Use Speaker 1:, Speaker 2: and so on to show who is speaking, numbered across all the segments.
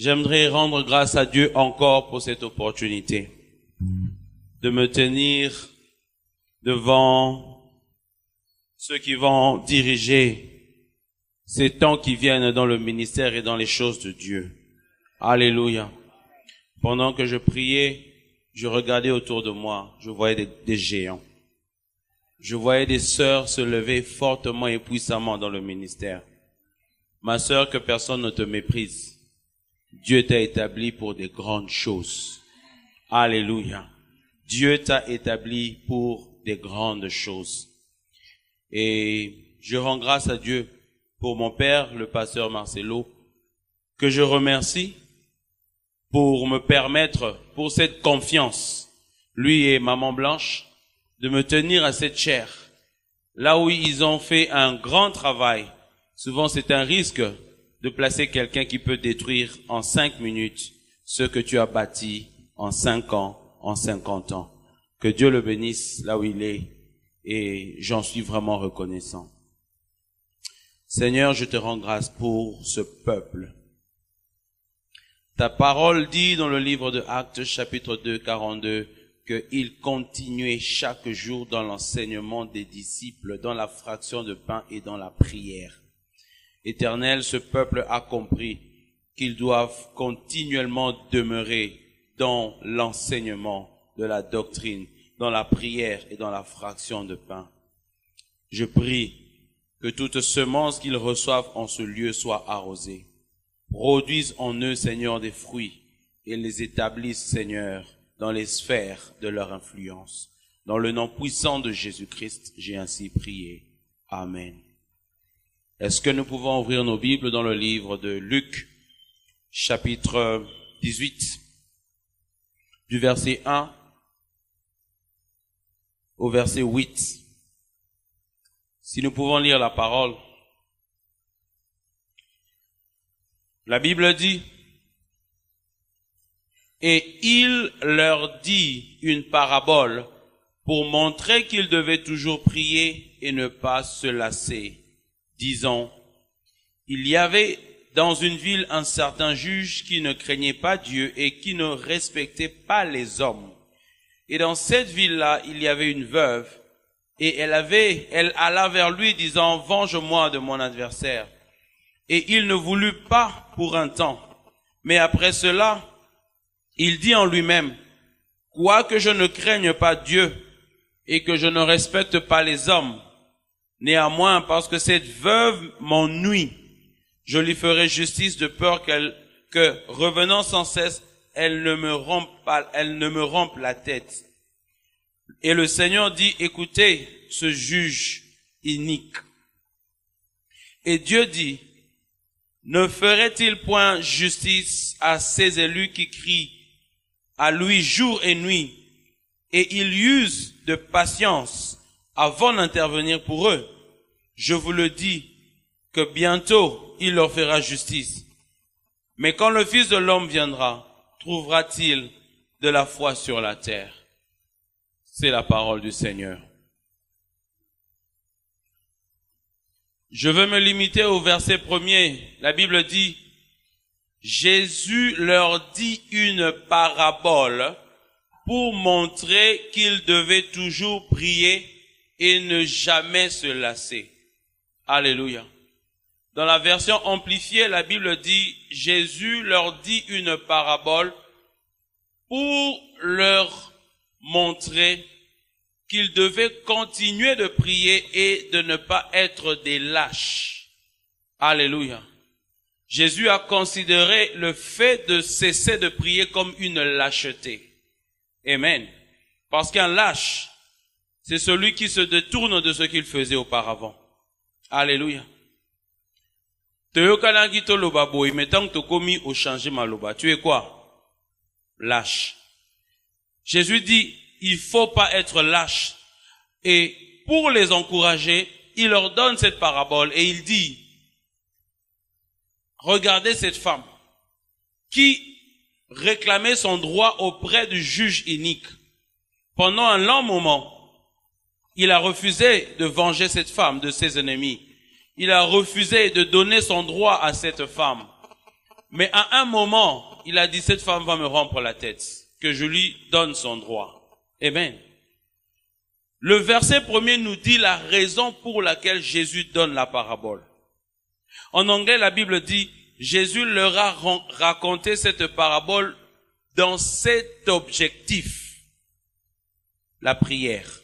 Speaker 1: J'aimerais rendre grâce à Dieu encore pour cette opportunité de me tenir devant ceux qui vont diriger ces temps qui viennent dans le ministère et dans les choses de Dieu. Alléluia. Pendant que je priais, je regardais autour de moi, je voyais des géants. Je voyais des sœurs se lever fortement et puissamment dans le ministère. Ma sœur, que personne ne te méprise. Dieu t'a établi pour des grandes choses. Alléluia. Dieu t'a établi pour des grandes choses. Et je rends grâce à Dieu pour mon père, le pasteur Marcelo, que je remercie pour me permettre, pour cette confiance, lui et Maman Blanche, de me tenir à cette chaire. Là où ils ont fait un grand travail, souvent c'est un risque de placer quelqu'un qui peut détruire en 5 minutes ce que tu as bâti en 5 ans, en 50 ans. Que Dieu le bénisse là où il est et j'en suis vraiment reconnaissant. Seigneur, je te rends grâce pour ce peuple. Ta parole dit dans le livre de Actes chapitre 2, 42 qu'il continuait chaque jour dans l'enseignement des disciples, dans la fraction de pain et dans la prière. Éternel, ce peuple a compris qu'ils doivent continuellement demeurer dans l'enseignement de la doctrine, dans la prière et dans la fraction de pain. Je prie que toute semence qu'ils reçoivent en ce lieu soit arrosée, produisent en eux, Seigneur, des fruits et les établissent, Seigneur, dans les sphères de leur influence. Dans le nom puissant de Jésus-Christ, j'ai ainsi prié. Amen. Est-ce que nous pouvons ouvrir nos Bibles dans le livre de Luc, chapitre 18, du verset 1 au verset 8. Si nous pouvons lire la parole. La Bible dit, « Et il leur dit une parabole pour montrer qu'ils devaient toujours prier et ne pas se lasser. Disons, il y avait dans une ville un certain juge qui ne craignait pas Dieu et qui ne respectait pas les hommes. Et dans cette ville-là, il y avait une veuve, et elle alla vers lui disant, « Venge-moi de mon adversaire. » Et il ne voulut pas pour un temps. Mais après cela, il dit en lui-même, « Quoique je ne craigne pas Dieu et que je ne respecte pas les hommes, néanmoins, parce que cette veuve m'ennuie, je lui ferai justice de peur que, revenant sans cesse, elle ne me rompe la tête. » Et le Seigneur dit, « Écoutez ce juge inique. » Et Dieu dit, « Ne ferait-il point justice à ces élus qui crient à lui jour et nuit, et il use de patience avant d'intervenir pour eux? Je vous le dis, que bientôt il leur fera justice. Mais quand le Fils de l'homme viendra, trouvera-t-il de la foi sur la terre? » C'est la parole du Seigneur. Je veux me limiter au verset premier. La Bible dit, Jésus leur dit une parabole pour montrer qu'ils devaient toujours prier et ne jamais se lasser. Alléluia. Dans la version amplifiée, la Bible dit, Jésus leur dit une parabole pour leur montrer qu'ils devaient continuer de prier et de ne pas être des lâches. Alléluia. Jésus a considéré le fait de cesser de prier comme une lâcheté. Amen. Parce qu'un lâche, c'est celui qui se détourne de ce qu'il faisait auparavant. Alléluia. Tu es quoi? Lâche. Jésus dit, il faut pas être lâche. Et pour les encourager, il leur donne cette parabole et il dit, regardez cette femme qui réclamait son droit auprès du juge inique. Pendant un long moment, il a refusé de venger cette femme de ses ennemis. Il a refusé de donner son droit à cette femme. Mais à un moment, il a dit, cette femme va me rompre la tête, que je lui donne son droit. Amen. Le verset premier nous dit la raison pour laquelle Jésus donne la parabole. En anglais, la Bible dit, Jésus leur a raconté cette parabole dans cet objectif, la prière.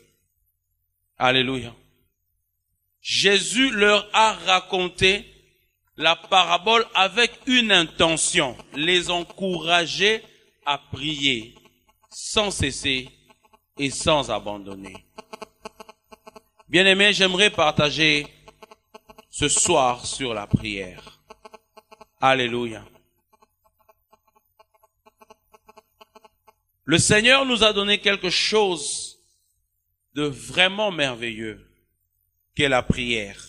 Speaker 1: Alléluia. Jésus leur a raconté la parabole avec une intention, les encourager à prier sans cesser et sans abandonner. Bien-aimés, j'aimerais partager ce soir sur la prière. Alléluia. Le Seigneur nous a donné quelque chose de vraiment merveilleux, qu'est la prière.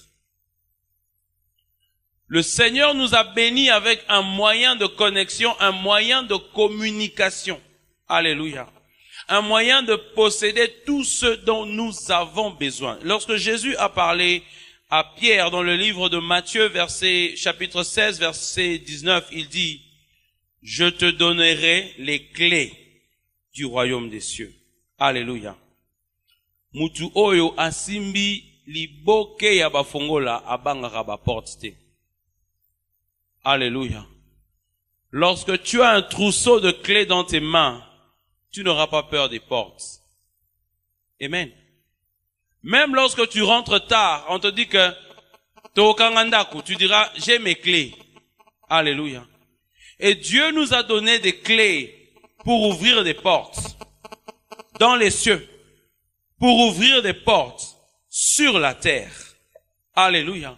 Speaker 1: Le Seigneur nous a bénis avec un moyen de connexion, un moyen de communication. Alléluia. Un moyen de posséder tout ce dont nous avons besoin. Lorsque Jésus a parlé à Pierre dans le livre de Matthieu, chapitre 16, verset 19, il dit, « Je te donnerai les clés du royaume des cieux. » Alléluia. Mutu oyo asimbi liboke ya bafongola abangaka ba porte te. Alléluia. Lorsque tu as un trousseau de clés dans tes mains, tu n'auras pas peur des portes. Amen. Même lorsque tu rentres tard, on te dit que tu diras, j'ai mes clés. Alléluia. Et Dieu nous a donné des clés pour ouvrir des portes dans les cieux, pour ouvrir des portes sur la terre. Alléluia.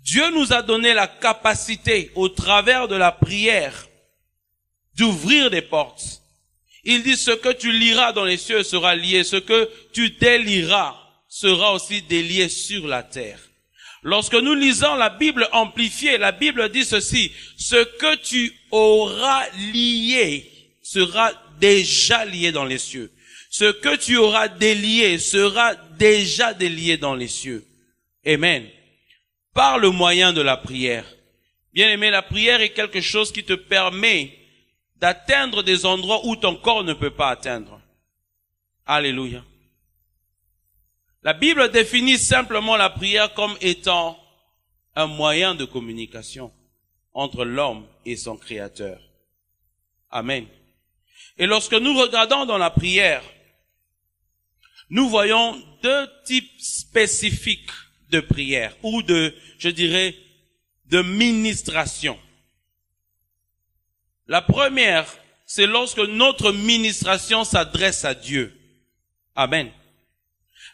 Speaker 1: Dieu nous a donné la capacité, au travers de la prière, d'ouvrir des portes. Il dit, ce que tu liras dans les cieux sera lié, ce que tu délieras sera aussi délié sur la terre. Lorsque nous lisons la Bible amplifiée, la Bible dit ceci, ce que tu auras lié sera déjà lié dans les cieux. Ce que tu auras délié sera déjà délié dans les cieux. Amen. Par le moyen de la prière. Bien-aimé, la prière est quelque chose qui te permet d'atteindre des endroits où ton corps ne peut pas atteindre. Alléluia. La Bible définit simplement la prière comme étant un moyen de communication entre l'homme et son Créateur. Amen. Et lorsque nous regardons dans la prière, nous voyons deux types spécifiques de prière ou de ministration. La première, c'est lorsque notre ministration s'adresse à Dieu. Amen.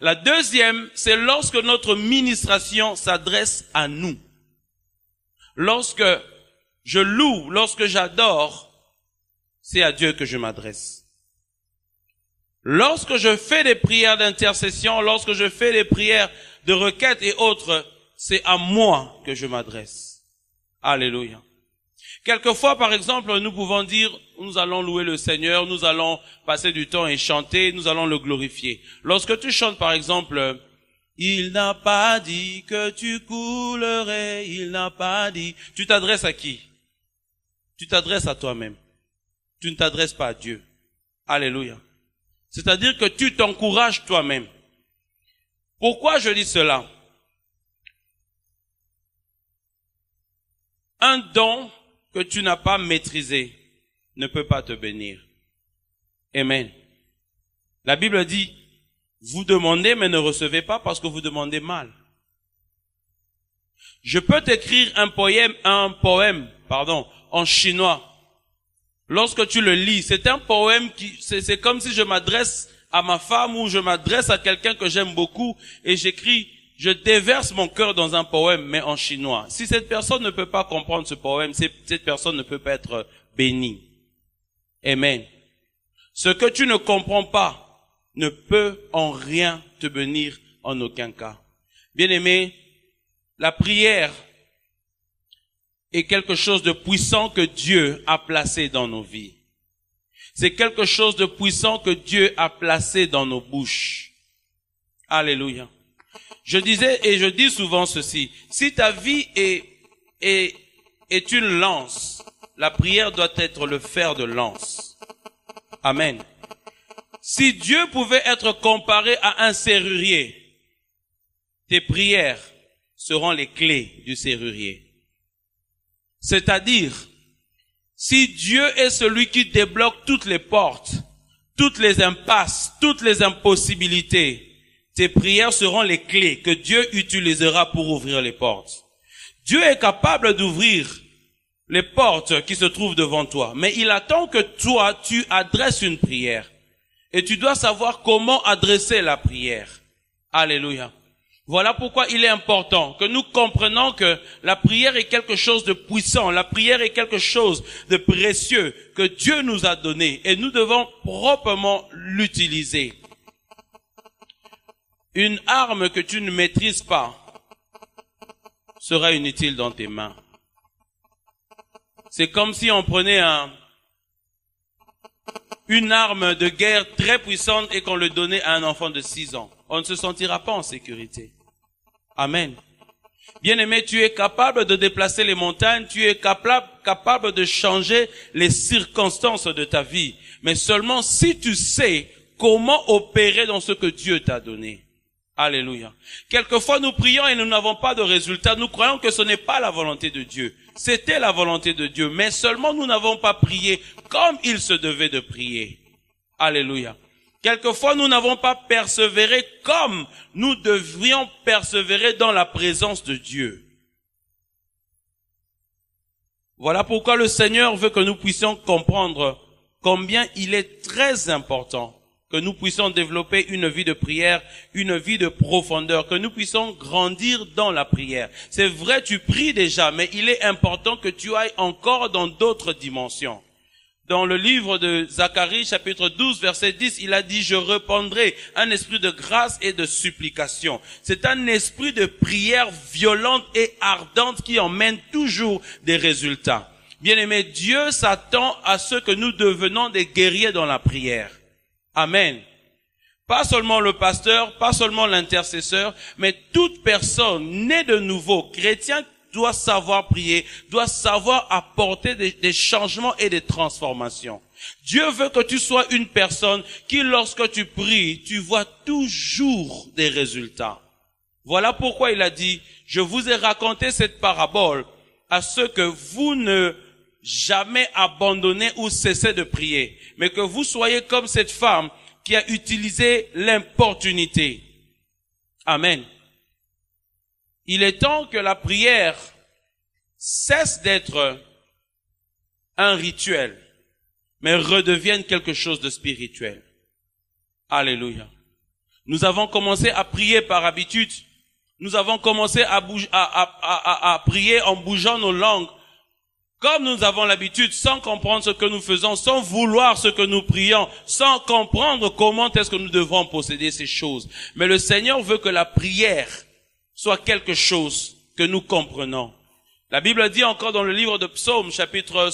Speaker 1: La deuxième, c'est lorsque notre ministration s'adresse à nous. Lorsque je loue, lorsque j'adore, c'est à Dieu que je m'adresse. Lorsque je fais des prières d'intercession, lorsque je fais des prières de requête et autres, c'est à moi que je m'adresse. Alléluia. Quelquefois, par exemple, nous pouvons dire, nous allons louer le Seigneur, nous allons passer du temps et chanter, nous allons le glorifier. Lorsque tu chantes, par exemple, il n'a pas dit que tu coulerais, il n'a pas dit, tu t'adresses à qui? Tu t'adresses à toi-même. Tu ne t'adresses pas à Dieu. Alléluia. C'est-à-dire que tu t'encourages toi-même. Pourquoi je dis cela? Un don que tu n'as pas maîtrisé ne peut pas te bénir. Amen. La Bible dit, vous demandez mais ne recevez pas parce que vous demandez mal. Je peux t'écrire un poème, en chinois. Lorsque tu le lis, c'est un poème c'est comme si je m'adresse à ma femme ou je m'adresse à quelqu'un que j'aime beaucoup et j'écris, je déverse mon cœur dans un poème, mais en chinois. Si cette personne ne peut pas comprendre ce poème, cette personne ne peut pas être bénie. Amen. Ce que tu ne comprends pas ne peut en rien te bénir en aucun cas. Bien-aimé, la prière est quelque chose de puissant que Dieu a placé dans nos vies. C'est quelque chose de puissant que Dieu a placé dans nos bouches. Alléluia. Je disais et je dis souvent ceci, si ta vie est une lance la prière doit être le fer de lance. Amen. Si Dieu pouvait être comparé à un serrurier, tes prières seront les clés du serrurier. C'est-à-dire, si Dieu est celui qui débloque toutes les portes, toutes les impasses, toutes les impossibilités, tes prières seront les clés que Dieu utilisera pour ouvrir les portes. Dieu est capable d'ouvrir les portes qui se trouvent devant toi, mais il attend que toi, tu adresses une prière. Et tu dois savoir comment adresser la prière. Alléluia. Voilà pourquoi il est important que nous comprenions que la prière est quelque chose de puissant, la prière est quelque chose de précieux que Dieu nous a donné et nous devons proprement l'utiliser. Une arme que tu ne maîtrises pas sera inutile dans tes mains. C'est comme si on prenait une arme de guerre très puissante et qu'on le donnait à un enfant de 6 ans. On ne se sentira pas en sécurité. Amen. Bien-aimé, tu es capable de déplacer les montagnes, tu es capable de changer les circonstances de ta vie, mais seulement si tu sais comment opérer dans ce que Dieu t'a donné. Alléluia. Quelquefois, nous prions et nous n'avons pas de résultat. Nous croyons que ce n'est pas la volonté de Dieu. C'était la volonté de Dieu, mais seulement nous n'avons pas prié comme il se devait de prier. Alléluia. Quelquefois, nous n'avons pas persévéré comme nous devrions persévérer dans la présence de Dieu. Voilà pourquoi le Seigneur veut que nous puissions comprendre combien il est très important que nous puissions développer une vie de prière, une vie de profondeur, que nous puissions grandir dans la prière. C'est vrai, tu pries déjà, mais il est important que tu ailles encore dans d'autres dimensions. Dans le livre de Zacharie, chapitre 12, verset 10, il a dit « Je répandrai un esprit de grâce et de supplication ». C'est un esprit de prière violente et ardente qui emmène toujours des résultats. Bien-aimé, Dieu s'attend à ce que nous devenons des guerriers dans la prière. Amen. Pas seulement le pasteur, pas seulement l'intercesseur, mais toute personne née de nouveau, chrétien, doit savoir prier, doit savoir apporter des changements et des transformations. Dieu veut que tu sois une personne qui, lorsque tu pries, tu vois toujours des résultats. Voilà pourquoi il a dit, je vous ai raconté cette parabole à ce que vous ne jamais abandonnez ou cessez de prier, mais que vous soyez comme cette femme qui a utilisé l'importunité. Amen. Il est temps que la prière cesse d'être un rituel, mais redevienne quelque chose de spirituel. Alléluia. Nous avons commencé à prier par habitude. Nous avons commencé à prier en bougeant nos langues, comme nous avons l'habitude, sans comprendre ce que nous faisons, sans vouloir ce que nous prions, sans comprendre comment est-ce que nous devons posséder ces choses. Mais le Seigneur veut que la prière soit quelque chose que nous comprenons. La Bible dit encore dans le livre de Psaume, chapitre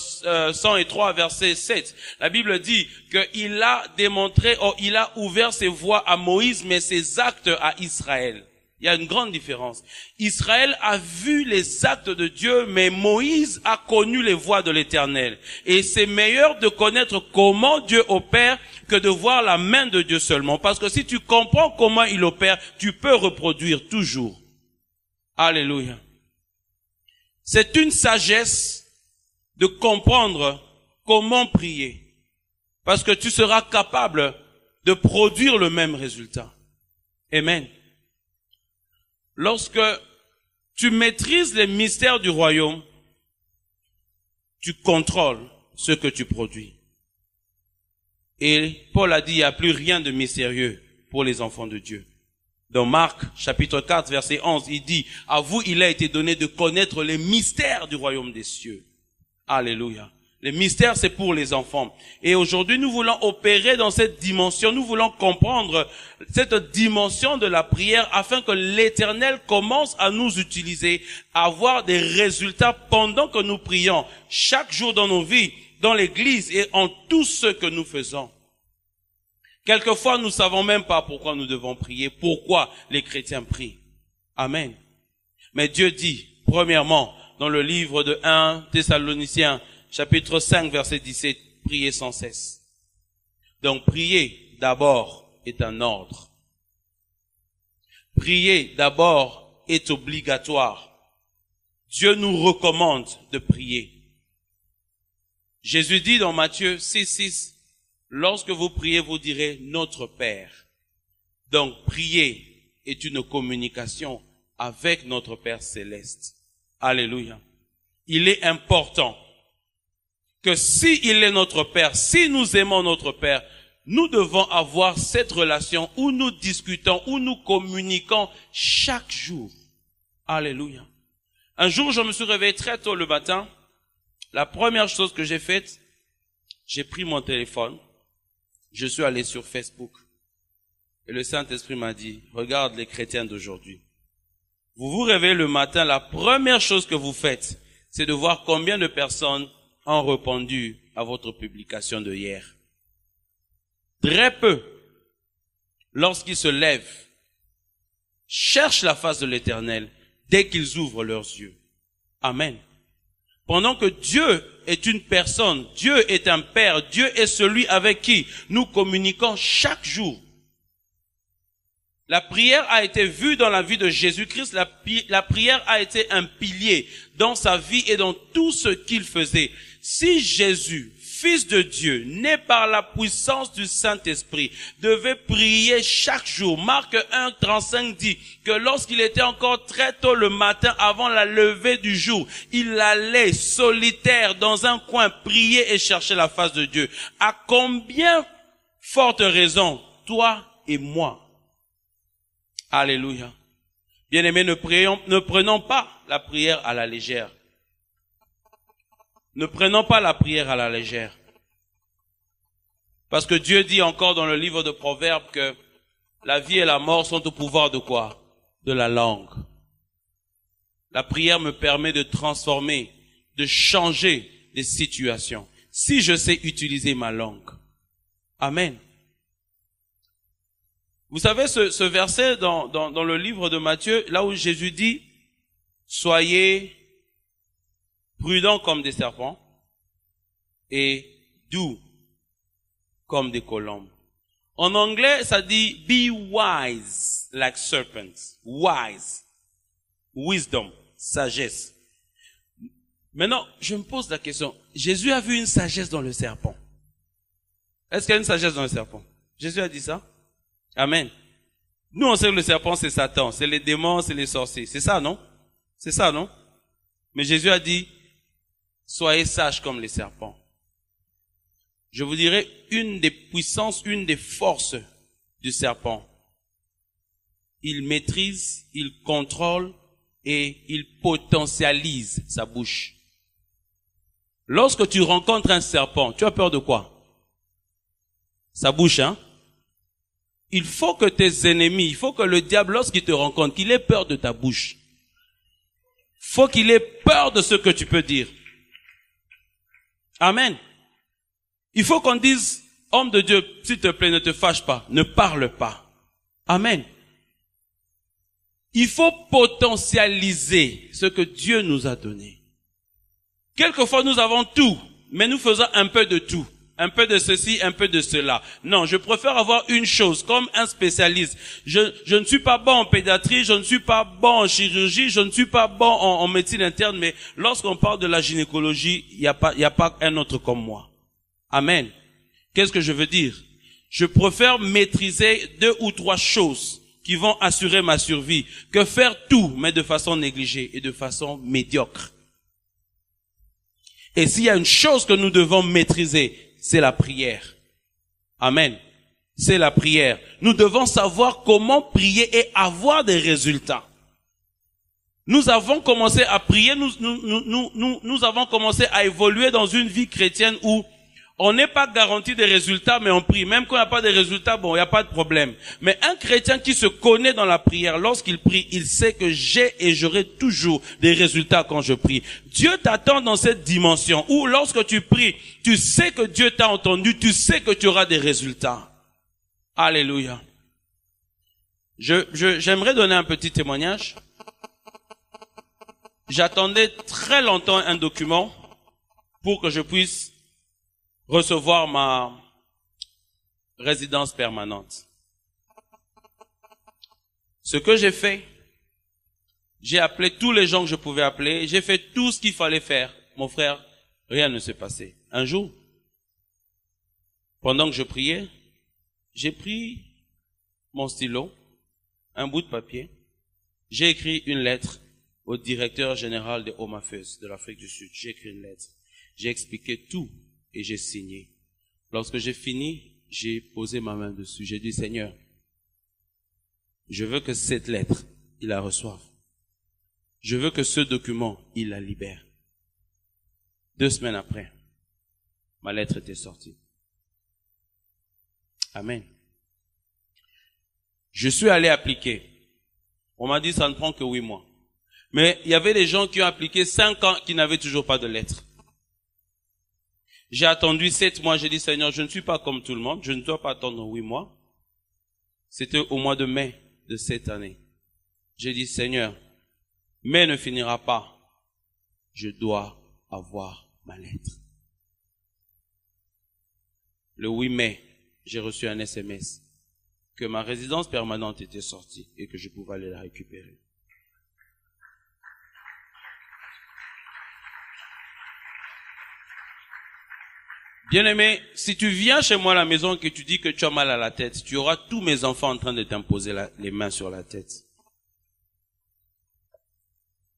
Speaker 1: 103, verset 7, la Bible dit qu'il a démontré, il a ouvert ses voies à Moïse, mais ses actes à Israël. Il y a une grande différence. Israël a vu les actes de Dieu, mais Moïse a connu les voies de l'Éternel. Et c'est meilleur de connaître comment Dieu opère que de voir la main de Dieu seulement. Parce que si tu comprends comment il opère, tu peux reproduire toujours. Alléluia. C'est une sagesse de comprendre comment prier. Parce que tu seras capable de produire le même résultat. Amen. Lorsque tu maîtrises les mystères du royaume, tu contrôles ce que tu produis. Et Paul a dit, il n'y a plus rien de mystérieux pour les enfants de Dieu. Dans Marc, chapitre 4, verset 11, il dit, à vous, il a été donné de connaître les mystères du royaume des cieux. Alléluia. Les mystères, c'est pour les enfants. Et aujourd'hui, nous voulons opérer dans cette dimension. Nous voulons comprendre cette dimension de la prière afin que l'Éternel commence à nous utiliser, à avoir des résultats pendant que nous prions, chaque jour dans nos vies, dans l'église et en tout ce que nous faisons. Quelquefois, nous ne savons même pas pourquoi nous devons prier, pourquoi les chrétiens prient. Amen. Mais Dieu dit, premièrement, dans le livre de 1 Thessaloniciens, chapitre 5, verset 17, priez sans cesse. Donc, prier d'abord est un ordre. Prier d'abord est obligatoire. Dieu nous recommande de prier. Jésus dit dans Matthieu 6, lorsque vous priez, vous direz notre Père. Donc, prier est une communication avec notre Père céleste. Alléluia. Il est important que si il est notre Père, si nous aimons notre Père, nous devons avoir cette relation où nous discutons, où nous communiquons chaque jour. Alléluia. Un jour, je me suis réveillé très tôt le matin. La première chose que j'ai faite, j'ai pris mon téléphone, je suis allé sur Facebook. Et le Saint-Esprit m'a dit, regarde les chrétiens d'aujourd'hui. Vous vous réveillez le matin, la première chose que vous faites, c'est de voir combien de personnes ont répondu à votre publication de hier. Très peu, lorsqu'ils se lèvent, cherchent la face de l'Éternel dès qu'ils ouvrent leurs yeux. Amen. Pendant que Dieu est une personne, Dieu est un Père, Dieu est celui avec qui nous communiquons chaque jour. La prière a été vue dans la vie de Jésus-Christ, la prière a été un pilier dans sa vie et dans tout ce qu'il faisait. Si Jésus, Fils de Dieu, né par la puissance du Saint-Esprit, devait prier chaque jour. Marc 1:35 dit que lorsqu'il était encore très tôt le matin avant la levée du jour, il allait solitaire dans un coin prier et chercher la face de Dieu. À combien forte raison, toi et moi? Alléluia. Bien-aimés, ne prenons pas la prière à la légère. Ne prenons pas la prière à la légère. Parce que Dieu dit encore dans le livre de Proverbes que la vie et la mort sont au pouvoir de quoi? De la langue. La prière me permet de transformer, de changer des situations. Si je sais utiliser ma langue. Amen. Vous savez ce verset dans le livre de Matthieu, là où Jésus dit, soyez prudents comme des serpents et doux comme des colombes. En anglais, ça dit be wise like serpents. Wise. Wisdom. Sagesse. Maintenant, je me pose la question. Jésus a vu une sagesse dans le serpent. Est-ce qu'il y a une sagesse dans le serpent? Jésus a dit ça? Amen. Nous, on sait que le serpent, c'est Satan. C'est les démons, c'est les sorciers. C'est ça, non? C'est ça, non? Mais Jésus a dit, soyez sages comme les serpents. Je vous dirais, une des puissances, une des forces du serpent. Il maîtrise, il contrôle et il potentialise sa bouche. Lorsque tu rencontres un serpent, tu as peur de quoi? Sa bouche, hein? Il faut que tes ennemis, il faut que le diable, lorsqu'il te rencontre, qu'il ait peur de ta bouche. Faut qu'il ait peur de ce que tu peux dire. Amen. Il faut qu'on dise, homme de Dieu, s'il te plaît, ne te fâche pas, ne parle pas. Amen. Il faut potentialiser ce que Dieu nous a donné. Quelquefois, nous avons tout, mais nous faisons un peu de tout. Un peu de ceci, un peu de cela. Non, je préfère avoir une chose comme un spécialiste. Je ne suis pas bon en pédiatrie, je ne suis pas bon en chirurgie, je ne suis pas bon en médecine interne, mais lorsqu'on parle de la gynécologie, il n'y a pas un autre comme moi. Amen. Qu'est-ce que je veux dire? Je préfère maîtriser 2 ou 3 choses qui vont assurer ma survie que faire tout, mais de façon négligée et de façon médiocre. Et s'il y a une chose que nous devons maîtriser, c'est la prière. Amen. C'est la prière. Nous devons savoir comment prier et avoir des résultats. Nous avons commencé à prier, nous avons commencé à évoluer dans une vie chrétienne où on n'est pas garanti des résultats, mais on prie. Même quand il n'y a pas de résultats, bon, il n'y a pas de problème. Mais un chrétien qui se connaît dans la prière, lorsqu'il prie, il sait que j'ai et j'aurai toujours des résultats quand je prie. Dieu t'attend dans cette dimension où lorsque tu pries, tu sais que Dieu t'a entendu, tu sais que tu auras des résultats. Alléluia. J'aimerais donner un petit témoignage. J'attendais très longtemps un document pour que je puisse recevoir ma résidence permanente. Ce que j'ai fait, j'ai appelé tous les gens que je pouvais appeler, j'ai fait tout ce qu'il fallait faire. Mon frère, rien ne s'est passé. Un jour, pendant que je priais, j'ai pris mon stylo, un bout de papier, j'ai écrit une lettre au directeur général de Home Affairs de l'Afrique du Sud. J'ai écrit une lettre, j'ai expliqué tout et j'ai signé. Lorsque j'ai fini, j'ai posé ma main dessus. J'ai dit, Seigneur, je veux que cette lettre, il la reçoive. Je veux que ce document, il la libère. 2 semaines après, ma lettre était sortie. Amen. Je suis allé appliquer. On m'a dit, ça ne prend que 8 mois. Mais il y avait des gens qui ont appliqué 5 ans qui n'avaient toujours pas de lettre. J'ai attendu 7 mois. J'ai dit, Seigneur, je ne suis pas comme tout le monde. Je ne dois pas attendre 8 mois. C'était au mois de mai de cette année. J'ai dit, Seigneur, mai ne finira pas. Je dois avoir ma lettre. Le 8 mai, j'ai reçu un SMS que ma résidence permanente était sortie et que je pouvais aller la récupérer. Bien-aimé, si tu viens chez moi à la maison et que tu dis que tu as mal à la tête, tu auras tous mes enfants en train de t'imposer les mains sur la tête.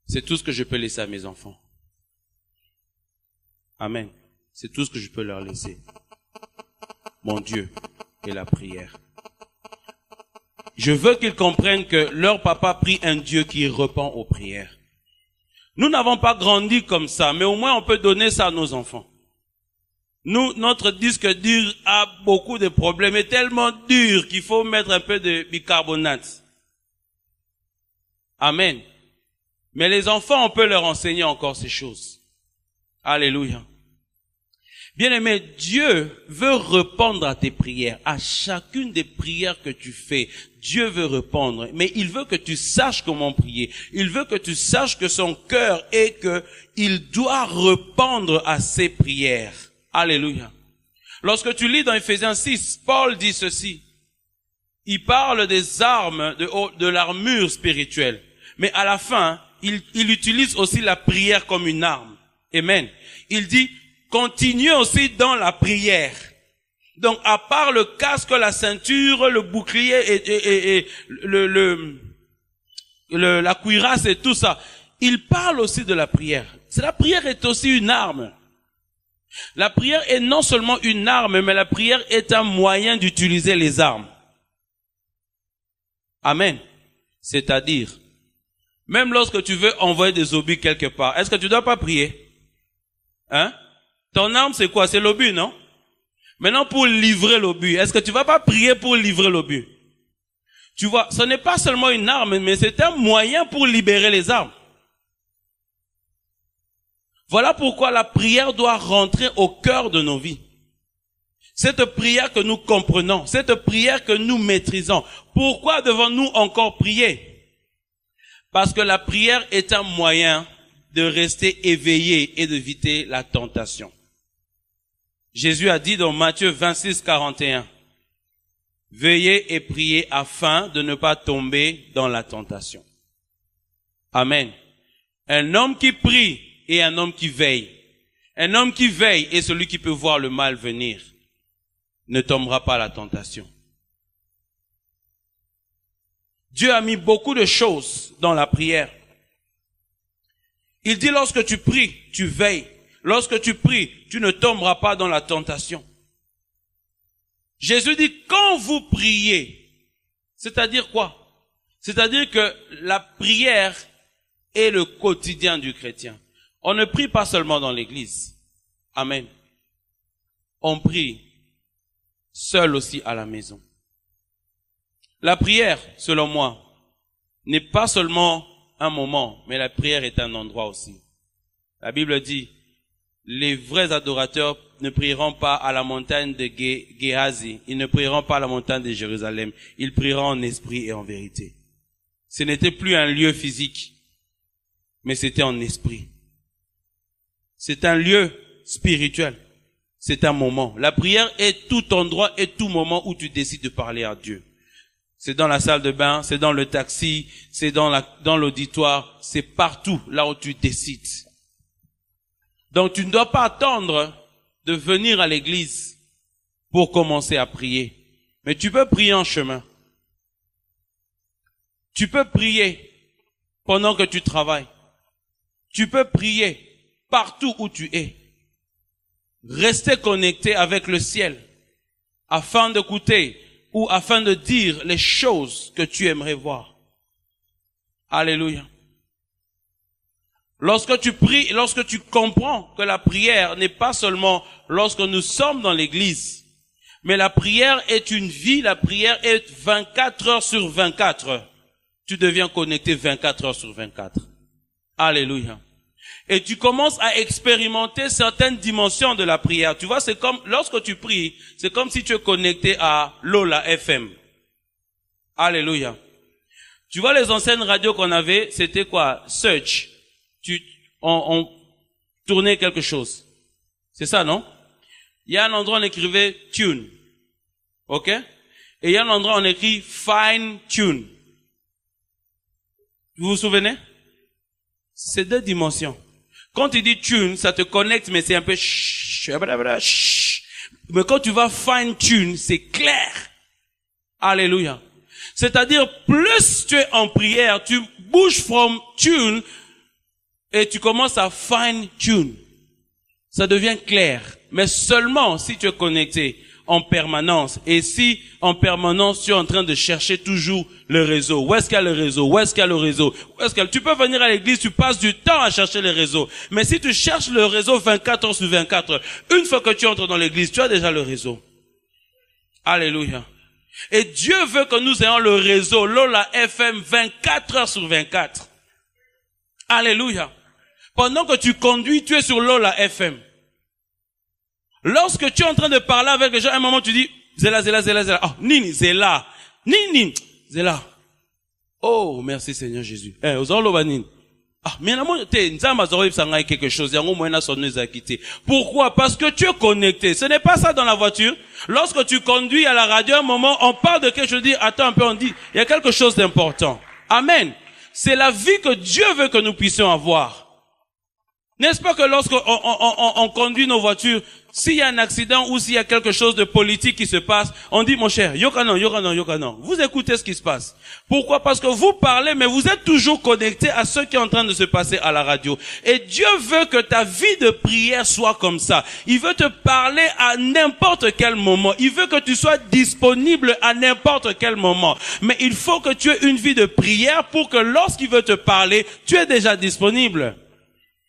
Speaker 1: C'est tout ce que je peux laisser à mes enfants. Amen. C'est tout ce que je peux leur laisser. Mon Dieu et la prière. Je veux qu'ils comprennent que leur papa prie un Dieu qui répond aux prières. Nous n'avons pas grandi comme ça, mais au moins on peut donner ça à nos enfants. Nous, notre disque dur a beaucoup de problèmes, est tellement dur qu'il faut mettre un peu de bicarbonate. Amen. Mais les enfants, on peut leur enseigner encore ces choses. Alléluia. Bien-aimé, Dieu veut répondre à tes prières, à chacune des prières que tu fais. Dieu veut répondre, mais il veut que tu saches comment prier. Il veut que tu saches que son cœur est que il doit répondre à ses prières. Alléluia. Lorsque tu lis dans Ephésiens 6, Paul dit ceci. Il parle des armes, de l'armure spirituelle. Mais à la fin, il utilise aussi la prière comme une arme. Amen. Il dit, continuez aussi dans la prière. Donc, à part le casque, la ceinture, le bouclier et la cuirasse et tout ça, il parle aussi de la prière. La prière est aussi une arme. La prière est non seulement une arme, mais la prière est un moyen d'utiliser les armes. Amen. C'est-à-dire, même lorsque tu veux envoyer des obus quelque part, est-ce que tu dois pas prier? Hein? Ton arme, c'est quoi? C'est l'obus, non? Maintenant, pour livrer l'obus, est-ce que tu vas pas prier pour livrer l'obus? Tu vois, ce n'est pas seulement une arme, mais c'est un moyen pour libérer les armes. Voilà pourquoi la prière doit rentrer au cœur de nos vies. Cette prière que nous comprenons, cette prière que nous maîtrisons. Pourquoi devons-nous encore prier? Parce que la prière est un moyen de rester éveillé et d'éviter la tentation. Jésus a dit dans Matthieu 26, 41, « Veillez et priez afin de ne pas tomber dans la tentation. » Amen. Un homme qui prie et un homme qui veille. Un homme qui veille est celui qui peut voir le mal venir. Ne tombera pas à la tentation. Dieu a mis beaucoup de choses dans la prière. Il dit lorsque tu pries, tu veilles. Lorsque tu pries, tu ne tomberas pas dans la tentation. Jésus dit quand vous priez, c'est-à-dire quoi? C'est-à-dire que la prière est le quotidien du chrétien. On ne prie pas seulement dans l'église. Amen. On prie seul aussi à la maison. La prière, selon moi, n'est pas seulement un moment, mais la prière est un endroit aussi. La Bible dit, les vrais adorateurs ne prieront pas à la montagne de Géhazi, ils ne prieront pas à la montagne de Jérusalem, ils prieront en esprit et en vérité. Ce n'était plus un lieu physique, mais c'était en esprit. C'est un lieu spirituel. C'est un moment. La prière est tout endroit et tout moment où tu décides de parler à Dieu. C'est dans la salle de bain, c'est dans le taxi, c'est dans l'auditoire, c'est partout là où tu décides. Donc tu ne dois pas attendre de venir à l'église pour commencer à prier. Mais tu peux prier en chemin. Tu peux prier pendant que tu travailles. Tu peux prier partout où tu es. Rester connecté avec le ciel afin d'écouter ou afin de dire les choses que tu aimerais voir. Alléluia. Lorsque tu pries, lorsque tu comprends que la prière n'est pas seulement lorsque nous sommes dans l'église, mais la prière est une vie, la prière est 24 heures sur 24. Tu deviens connecté 24 heures sur 24. Alléluia. Et tu commences à expérimenter certaines dimensions de la prière. Tu vois, c'est comme, lorsque tu pries, c'est comme si tu es connecté à Lola FM. Alléluia. Tu vois, les anciennes radios qu'on avait, c'était quoi? Search. On tournait quelque chose. C'est ça, non? Il y a un endroit où on écrivait tune. OK? Et il y a un endroit où on écrit fine tune. Vous vous souvenez? C'est deux dimensions. Quand tu dis tune, ça te connecte, mais c'est un peu mais quand tu vas fine tune, c'est clair. Alléluia. C'est-à-dire, plus tu es en prière, tu bouges from tune et tu commences à fine tune. Ça devient clair. Mais seulement si tu es connecté en permanence. Et si en permanence tu es en train de chercher toujours le réseau. Où est-ce qu'il y a le réseau? Où est-ce qu'il y a le réseau? Tu peux venir à l'église, tu passes du temps à chercher le réseau. Mais si tu cherches le réseau 24 heures sur 24, une fois que tu entres dans l'église, tu as déjà le réseau. Alléluia. Et Dieu veut que nous ayons le réseau Lola FM 24 heures sur 24. Alléluia. Pendant que tu conduis, tu es sur Lola FM. Lorsque tu es en train de parler avec les gens, à un moment tu dis, Zéla. Oh, Nini, Zéla. Nini, Zéla. Oh, merci Seigneur Jésus. Quelque chose. Pourquoi? Parce que tu es connecté. Ce n'est pas ça dans la voiture. Lorsque tu conduis à la radio, à un moment, on parle de quelque chose, je dis, attends un peu, on dit, il y a quelque chose d'important. Amen. C'est la vie que Dieu veut que nous puissions avoir. N'est-ce pas que lorsqu'on conduit nos voitures, s'il y a un accident ou s'il y a quelque chose de politique qui se passe, on dit, mon cher, yokanon. Vous écoutez ce qui se passe. Pourquoi? Parce que vous parlez, mais vous êtes toujours connecté à ce qui est en train de se passer à la radio. Et Dieu veut que ta vie de prière soit comme ça. Il veut te parler à n'importe quel moment. Il veut que tu sois disponible à n'importe quel moment. Mais il faut que tu aies une vie de prière pour que lorsqu'il veut te parler, tu es déjà disponible.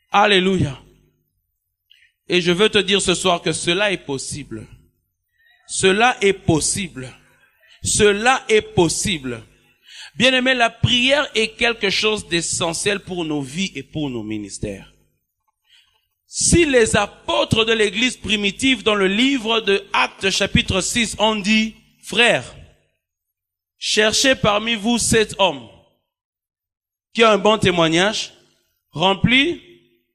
Speaker 1: Alléluia. Et je veux te dire ce soir que cela est possible. Cela est possible. Cela est possible. Bien-aimé, la prière est quelque chose d'essentiel pour nos vies et pour nos ministères. Si les apôtres de l'église primitive dans le livre de Actes chapitre 6 ont dit, frères, cherchez parmi vous 7 hommes qui ont un bon témoignage, remplis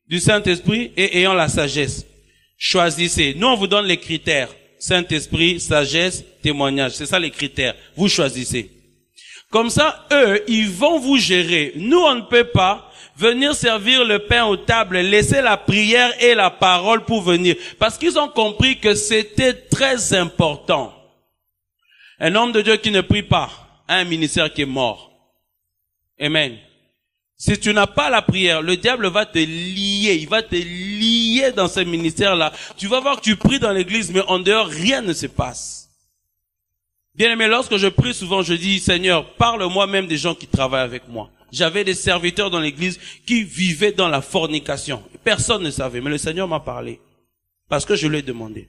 Speaker 1: du Saint-Esprit et ayant la sagesse. Choisissez. Nous, on vous donne les critères. Saint-Esprit, sagesse, témoignage. C'est ça les critères. Vous choisissez. Comme ça, eux, ils vont vous gérer. Nous, on ne peut pas venir servir le pain aux tables, laisser la prière et la parole pour venir. Parce qu'ils ont compris que c'était très important. Un homme de Dieu qui ne prie pas a un ministère qui est mort. Amen. Si tu n'as pas la prière, le diable va te lier. Il va te lier dans ce ministère-là. Tu vas voir que tu pries dans l'église, mais en dehors, rien ne se passe. Bien aimé, lorsque je prie souvent, je dis, Seigneur, parle-moi même des gens qui travaillent avec moi. J'avais des serviteurs dans l'église qui vivaient dans la fornication. Personne ne savait, mais le Seigneur m'a parlé. Parce que je lui ai demandé.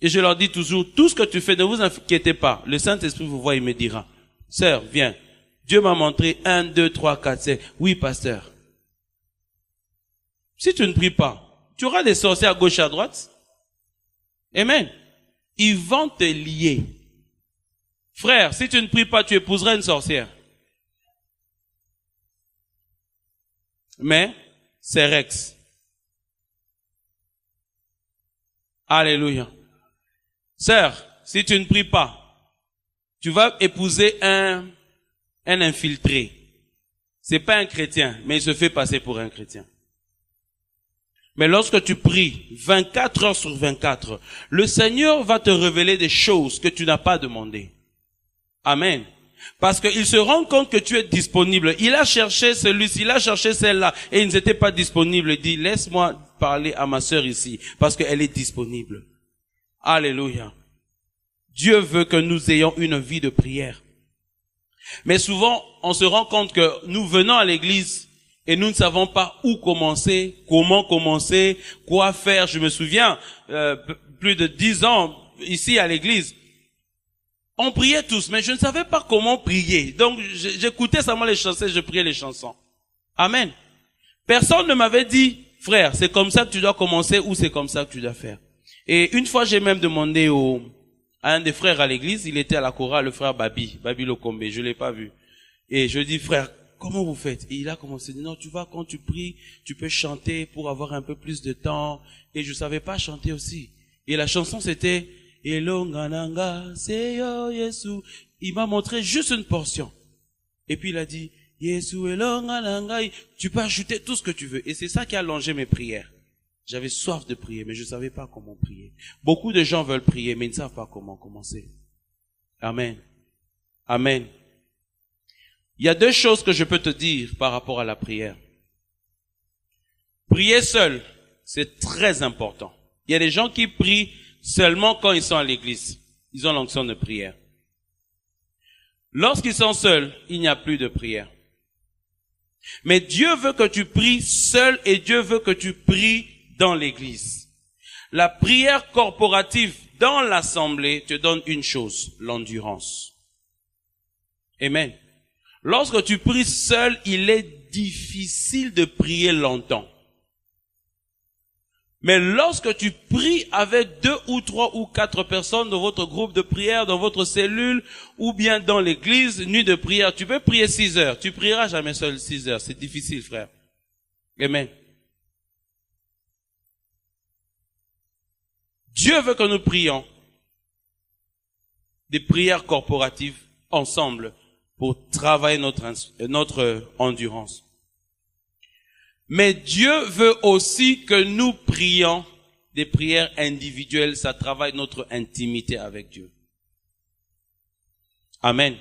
Speaker 1: Et je leur dis toujours, tout ce que tu fais, ne vous inquiétez pas. Le Saint-Esprit vous voit, il me dira, sœur, viens. Dieu m'a montré 1, 2, 3, 4, 5. Oui, pasteur. Si tu ne pries pas, tu auras des sorciers à gauche et à droite. Amen. Ils vont te lier. Frère, si tu ne pries pas, tu épouseras une sorcière. Mais, c'est Rex. Alléluia. Sœur, si tu ne pries pas, tu vas épouser un infiltré. C'est pas un chrétien, mais il se fait passer pour un chrétien. Mais lorsque tu pries 24 heures sur 24, le Seigneur va te révéler des choses que tu n'as pas demandées. Amen. Parce qu'il se rend compte que tu es disponible. Il a cherché celui-ci, il a cherché celle-là, et ils n'étaient pas disponibles. Il dit, laisse-moi parler à ma sœur ici, parce qu'elle est disponible. Alléluia. Dieu veut que nous ayons une vie de prière. Mais souvent, on se rend compte que nous venons à l'église et nous ne savons pas où commencer, comment commencer, quoi faire. Je me souviens, plus de 10 ans ici à l'église, on priait tous, mais je ne savais pas comment prier. Donc, j'écoutais seulement les chansons, je priais les chansons. Amen. Personne ne m'avait dit, frère, c'est comme ça que tu dois commencer ou c'est comme ça que tu dois faire. Et une fois, j'ai même demandé à un des frères à l'église, il était à la chorale, le frère Babi Lokombe, je l'ai pas vu. Et je dis, frère, comment vous faites? Et il a commencé à dire, non, tu vois, quand tu pries, tu peux chanter pour avoir un peu plus de temps. Et je savais pas chanter aussi. Et la chanson c'était, Elongananga, Seyo Yesu. Il m'a montré juste une portion. Et puis il a dit, Yesu Elongananga, tu peux ajouter tout ce que tu veux. Et c'est ça qui a allongé mes prières. J'avais soif de prier, mais je ne savais pas comment prier. Beaucoup de gens veulent prier, mais ils ne savent pas comment commencer. Amen. Amen. Il y a 2 choses que je peux te dire par rapport à la prière. Prier seul, c'est très important. Il y a des gens qui prient seulement quand ils sont à l'église. Ils ont l'onction de prière. Lorsqu'ils sont seuls, il n'y a plus de prière. Mais Dieu veut que tu pries seul et Dieu veut que tu pries dans l'église. La prière corporative dans l'assemblée te donne une chose, l'endurance. Amen. Lorsque tu pries seul, il est difficile de prier longtemps. Mais lorsque tu pries avec 2 ou 3 ou 4 personnes dans votre groupe de prière, dans votre cellule, ou bien dans l'église, nuit de prière, tu peux prier 6 heures. Tu prieras jamais seul 6 heures. C'est difficile, frère. Amen. Dieu veut que nous prions des prières corporatives ensemble pour travailler notre endurance. Mais Dieu veut aussi que nous prions des prières individuelles, ça travaille notre intimité avec Dieu. Amen.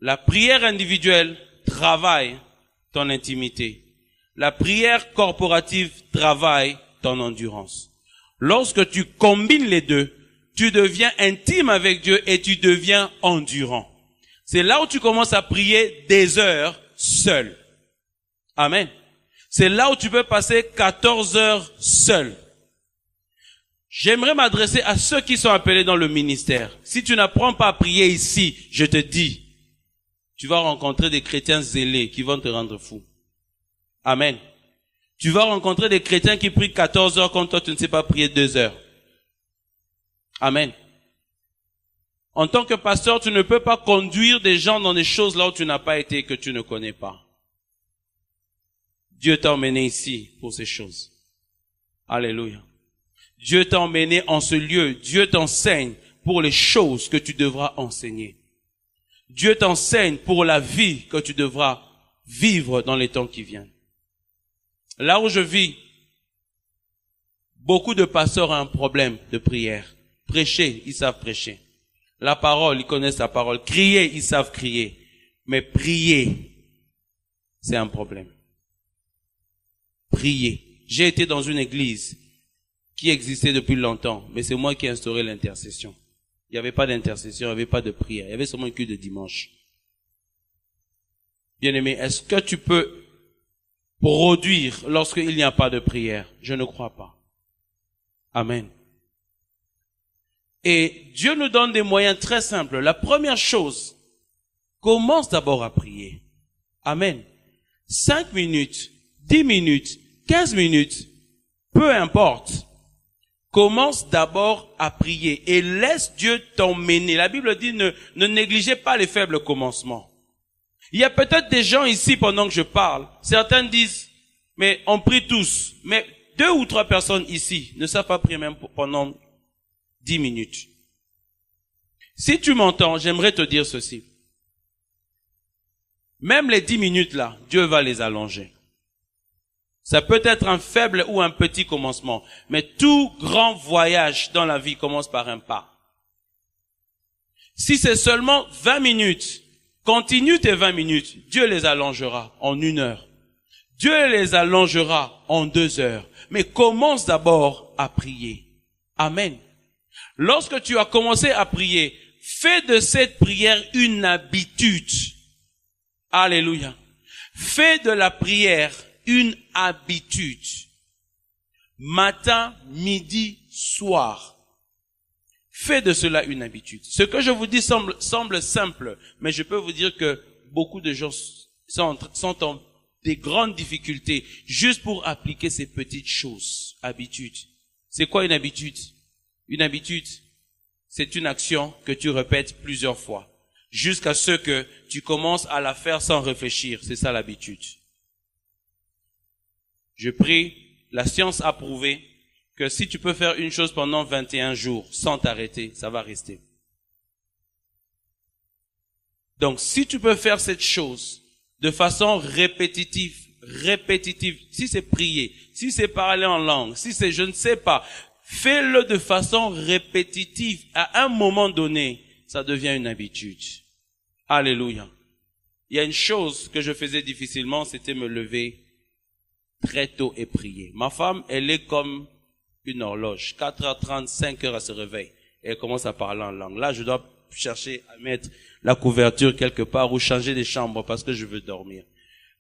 Speaker 1: La prière individuelle travaille ton intimité. La prière corporative travaille ton endurance. Lorsque tu combines les deux, tu deviens intime avec Dieu et tu deviens endurant. C'est là où tu commences à prier des heures seul. Amen. C'est là où tu peux passer 14 heures seul. J'aimerais m'adresser à ceux qui sont appelés dans le ministère. Si tu n'apprends pas à prier ici, je te dis, tu vas rencontrer des chrétiens zélés qui vont te rendre fou. Amen. Tu vas rencontrer des chrétiens qui prient 14 heures quand toi tu ne sais pas prier 2 heures. Amen. En tant que pasteur, tu ne peux pas conduire des gens dans des choses là où tu n'as pas été et que tu ne connais pas. Dieu t'a emmené ici pour ces choses. Alléluia. Dieu t'a emmené en ce lieu. Dieu t'enseigne pour les choses que tu devras enseigner. Dieu t'enseigne pour la vie que tu devras vivre dans les temps qui viennent. Là où je vis, beaucoup de pasteurs ont un problème de prière. Prêcher, ils savent prêcher. La parole, ils connaissent la parole. Crier, ils savent crier. Mais prier, c'est un problème. Prier. J'ai été dans une église qui existait depuis longtemps, mais c'est moi qui ai instauré l'intercession. Il n'y avait pas d'intercession, il n'y avait pas de prière. Il y avait seulement une culte de dimanche. Bien-aimé, est-ce que tu peux produire lorsqu'il n'y a pas de prière? Je ne crois pas. Amen. Et Dieu nous donne des moyens très simples. La première chose, commence d'abord à prier. Amen. 5 minutes, 10 minutes, 15 minutes, peu importe. Commence d'abord à prier et laisse Dieu t'emmener. La Bible dit ne négligez pas les faibles commencements. Il y a peut-être des gens ici pendant que je parle. Certains disent, mais on prie tous. Mais 2 ou 3 personnes ici ne savent pas prier même pendant 10 minutes. Si tu m'entends, j'aimerais te dire ceci. Même les 10 minutes là, Dieu va les allonger. Ça peut être un faible ou un petit commencement, mais tout grand voyage dans la vie commence par un pas. Si c'est seulement 20 minutes, continue tes 20 minutes, Dieu les allongera en 1 heure. Dieu les allongera en 2 heures. Mais commence d'abord à prier. Amen. Lorsque tu as commencé à prier, fais de cette prière une habitude. Alléluia. Fais de la prière une habitude. Matin, midi, soir. Fais de cela une habitude. Ce que je vous dis semble simple, mais je peux vous dire que beaucoup de gens sont en des grandes difficultés juste pour appliquer ces petites choses, habitudes. C'est quoi une habitude? Une habitude, c'est une action que tu répètes plusieurs fois, jusqu'à ce que tu commences à la faire sans réfléchir. C'est ça l'habitude. Je prie, la science a prouvé que si tu peux faire une chose pendant 21 jours sans t'arrêter, ça va rester. Donc, si tu peux faire cette chose de façon répétitive, si c'est prier, si c'est parler en langue, si c'est je ne sais pas, fais-le de façon répétitive. À un moment donné, ça devient une habitude. Alléluia. Il y a une chose que je faisais difficilement, c'était me lever très tôt et prier. Ma femme, elle est comme une horloge. 4h30, 5h, elle se réveille. Et elle commence à parler en langue. Là, je dois chercher à mettre la couverture quelque part ou changer des chambres parce que je veux dormir.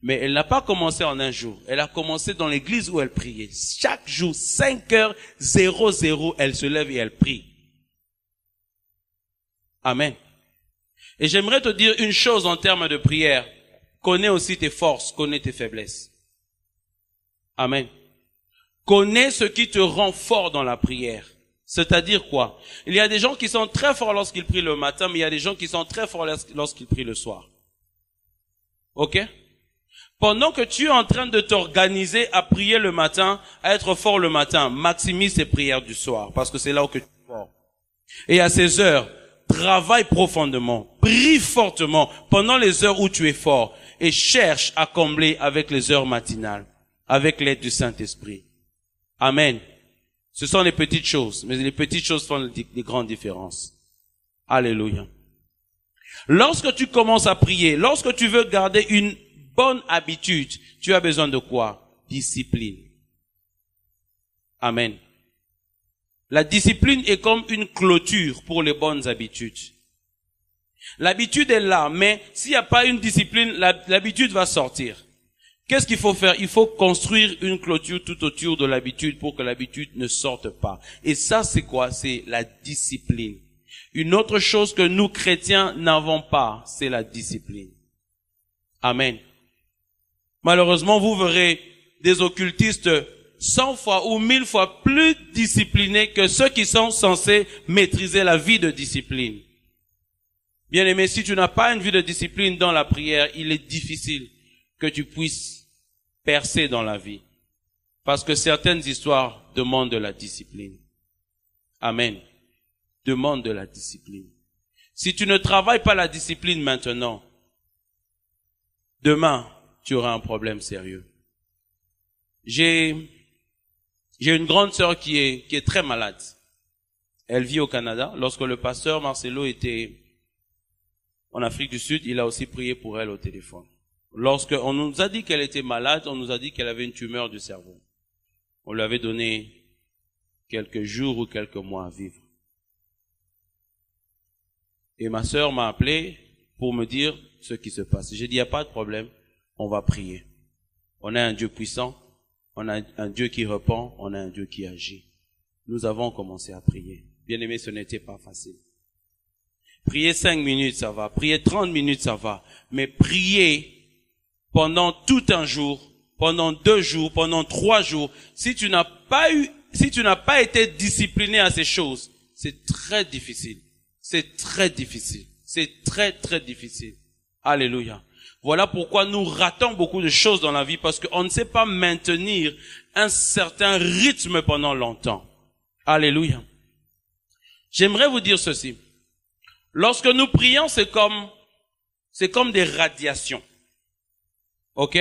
Speaker 1: Mais elle n'a pas commencé en un jour. Elle a commencé dans l'église où elle priait. Chaque jour, 5h00, elle se lève et elle prie. Amen. Et j'aimerais te dire une chose en termes de prière. Connais aussi tes forces, connais tes faiblesses. Amen. Connais ce qui te rend fort dans la prière. C'est-à-dire quoi? Il y a des gens qui sont très forts lorsqu'ils prient le matin, mais il y a des gens qui sont très forts lorsqu'ils prient le soir. Ok? Pendant que tu es en train de t'organiser à prier le matin, à être fort le matin, maximise tes prières du soir, parce que c'est là où que tu es fort. Et à ces heures, travaille profondément, prie fortement pendant les heures où tu es fort, et cherche à combler avec les heures matinales, avec l'aide du Saint-Esprit. Amen. Ce sont les petites choses, mais les petites choses font des grandes différences. Alléluia. Lorsque tu commences à prier, lorsque tu veux garder une bonne habitude, tu as besoin de quoi? Discipline. Amen. La discipline est comme une clôture pour les bonnes habitudes. L'habitude est là, mais s'il n'y a pas une discipline, l'habitude va sortir. Qu'est-ce qu'il faut faire? Il faut construire une clôture tout autour de l'habitude pour que l'habitude ne sorte pas. Et ça, c'est quoi? C'est la discipline. Une autre chose que nous, chrétiens, n'avons pas, c'est la discipline. Amen. Malheureusement, vous verrez des occultistes 100 fois ou 1000 fois plus disciplinés que ceux qui sont censés maîtriser la vie de discipline. Bien-aimé, si tu n'as pas une vie de discipline dans la prière, il est difficile que tu puisses percer dans la vie. Parce que certaines histoires demandent de la discipline. Amen. Demandent de la discipline. Si tu ne travailles pas la discipline maintenant, demain, tu auras un problème sérieux. J'ai une grande sœur qui est très malade. Elle vit au Canada. Lorsque le pasteur Marcelo était en Afrique du Sud, il a aussi prié pour elle au téléphone. Lorsqu'on nous a dit qu'elle était malade, on nous a dit qu'elle avait une tumeur du cerveau. On lui avait donné quelques jours ou quelques mois à vivre. Et ma sœur m'a appelé pour me dire ce qui se passe. J'ai dit, il n'y a pas de problème, on va prier. On a un Dieu puissant, on a un Dieu qui répond, on a un Dieu qui agit. Nous avons commencé à prier. Bien aimé, ce n'était pas facile. Prier 5 minutes, ça va. Prier 30 minutes, ça va. Mais prier pendant tout un jour, pendant 2 jours, pendant 3 jours, si tu n'as pas été discipliné à ces choses, c'est très difficile. C'est très difficile. C'est très, très difficile. Alléluia. Voilà pourquoi nous ratons beaucoup de choses dans la vie, parce qu'on ne sait pas maintenir un certain rythme pendant longtemps. Alléluia. J'aimerais vous dire ceci. Lorsque nous prions, c'est comme des radiations. Ok?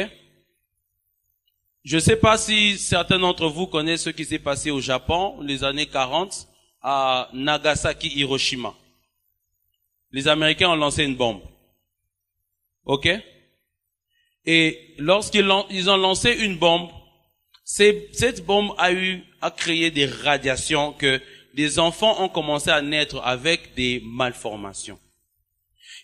Speaker 1: Je ne sais pas si certains d'entre vous connaissent ce qui s'est passé au Japon, les années 40, à Nagasaki, Hiroshima. Les Américains ont lancé une bombe. Ok? Et lorsqu'ils ont lancé une bombe, cette bombe a créé des radiations que des enfants ont commencé à naître avec des malformations.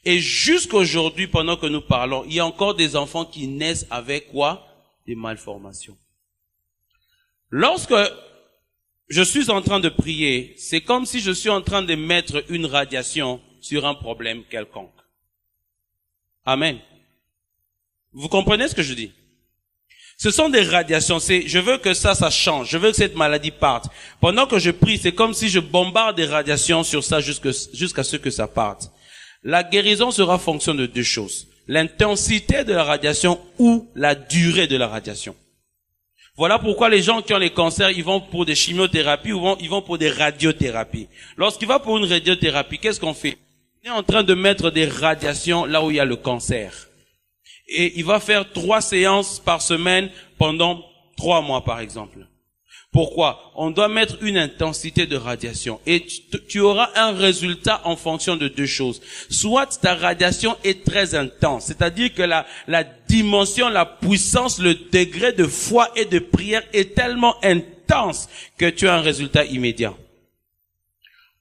Speaker 1: Et jusqu'aujourd'hui, pendant que nous parlons, il y a encore des enfants qui naissent avec quoi? Des malformations. Lorsque je suis en train de prier, c'est comme si je suis en train de mettre une radiation sur un problème quelconque. Amen. Vous comprenez ce que je dis? Ce sont des radiations. Je veux que ça change. Je veux que cette maladie parte. Pendant que je prie, c'est comme si je bombarde des radiations sur ça jusqu'à ce que ça parte. La guérison sera fonction de deux choses. L'intensité de la radiation ou la durée de la radiation. Voilà pourquoi les gens qui ont les cancers, ils vont pour des chimiothérapies ou ils vont pour des radiothérapies. Lorsqu'il va pour une radiothérapie, qu'est-ce qu'on fait? On est en train de mettre des radiations là où il y a le cancer. Et il va faire 3 séances par semaine pendant 3 mois, par exemple. Pourquoi? On doit mettre une intensité de radiation. Et tu auras un résultat en fonction de deux choses. Soit ta radiation est très intense, c'est-à-dire que la dimension, la puissance, le degré de foi et de prière est tellement intense que tu as un résultat immédiat.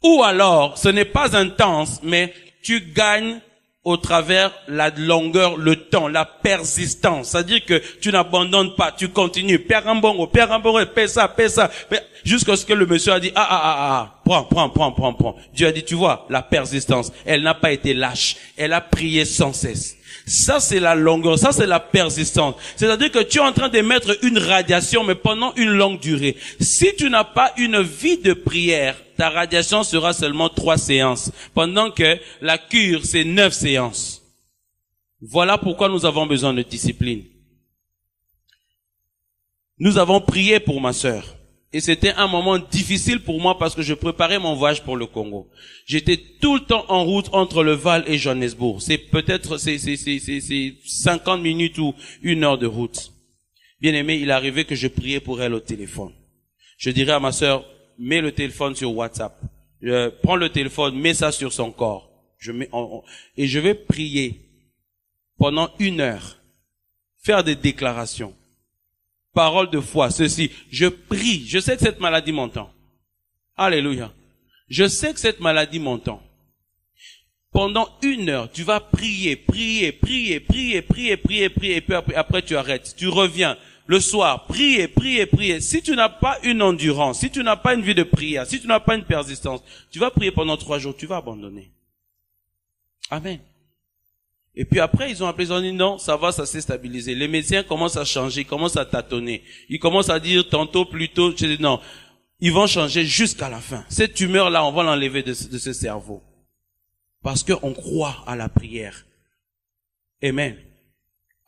Speaker 1: Ou alors, ce n'est pas intense, mais tu gagnes au travers la longueur, le temps, la persistance. C'est-à-dire que tu n'abandonnes pas, tu continues. Père Ambongo, paie ça. Jusqu'à ce que le monsieur a dit, prends. Dieu a dit, tu vois, la persistance. Elle n'a pas été lâche. Elle a prié sans cesse. Ça, c'est la longueur. Ça, c'est la persistance. C'est-à-dire que tu es en train de mettre une radiation, mais pendant une longue durée. Si tu n'as pas une vie de prière, ta radiation sera seulement 3 séances. Pendant que la cure, c'est 9 séances. Voilà pourquoi nous avons besoin de discipline. Nous avons prié pour ma sœur. Et c'était un moment difficile pour moi parce que je préparais mon voyage pour le Congo. J'étais tout le temps en route entre le Val et Johannesburg. C'est 50 minutes ou 1 heure de route. Bien aimé, il est arrivé que je priais pour elle au téléphone. Je dirais à ma sœur, mets le téléphone sur WhatsApp. Prends le téléphone, mets ça sur son corps. Et je vais prier pendant 1 heure. Faire des déclarations. Parole de foi, ceci. Je prie. Je sais que cette maladie m'entend. Alléluia. Je sais que cette maladie m'entend. Pendant 1 heure, tu vas prier. Et puis après tu arrêtes. Tu reviens. Le soir, prier. Si tu n'as pas une endurance, si tu n'as pas une vie de prière, si tu n'as pas une persistance, tu vas prier pendant 3 jours, tu vas abandonner. Amen. Et puis après, ils ont appelé, ils ont dit non, ça va, ça s'est stabilisé. Les médecins commencent à changer, ils commencent à tâtonner. Ils commencent à dire tantôt, plutôt, je dis non. Ils vont changer jusqu'à la fin. Cette tumeur-là, on va l'enlever de ce cerveau. Parce qu'on croit à la prière. Amen.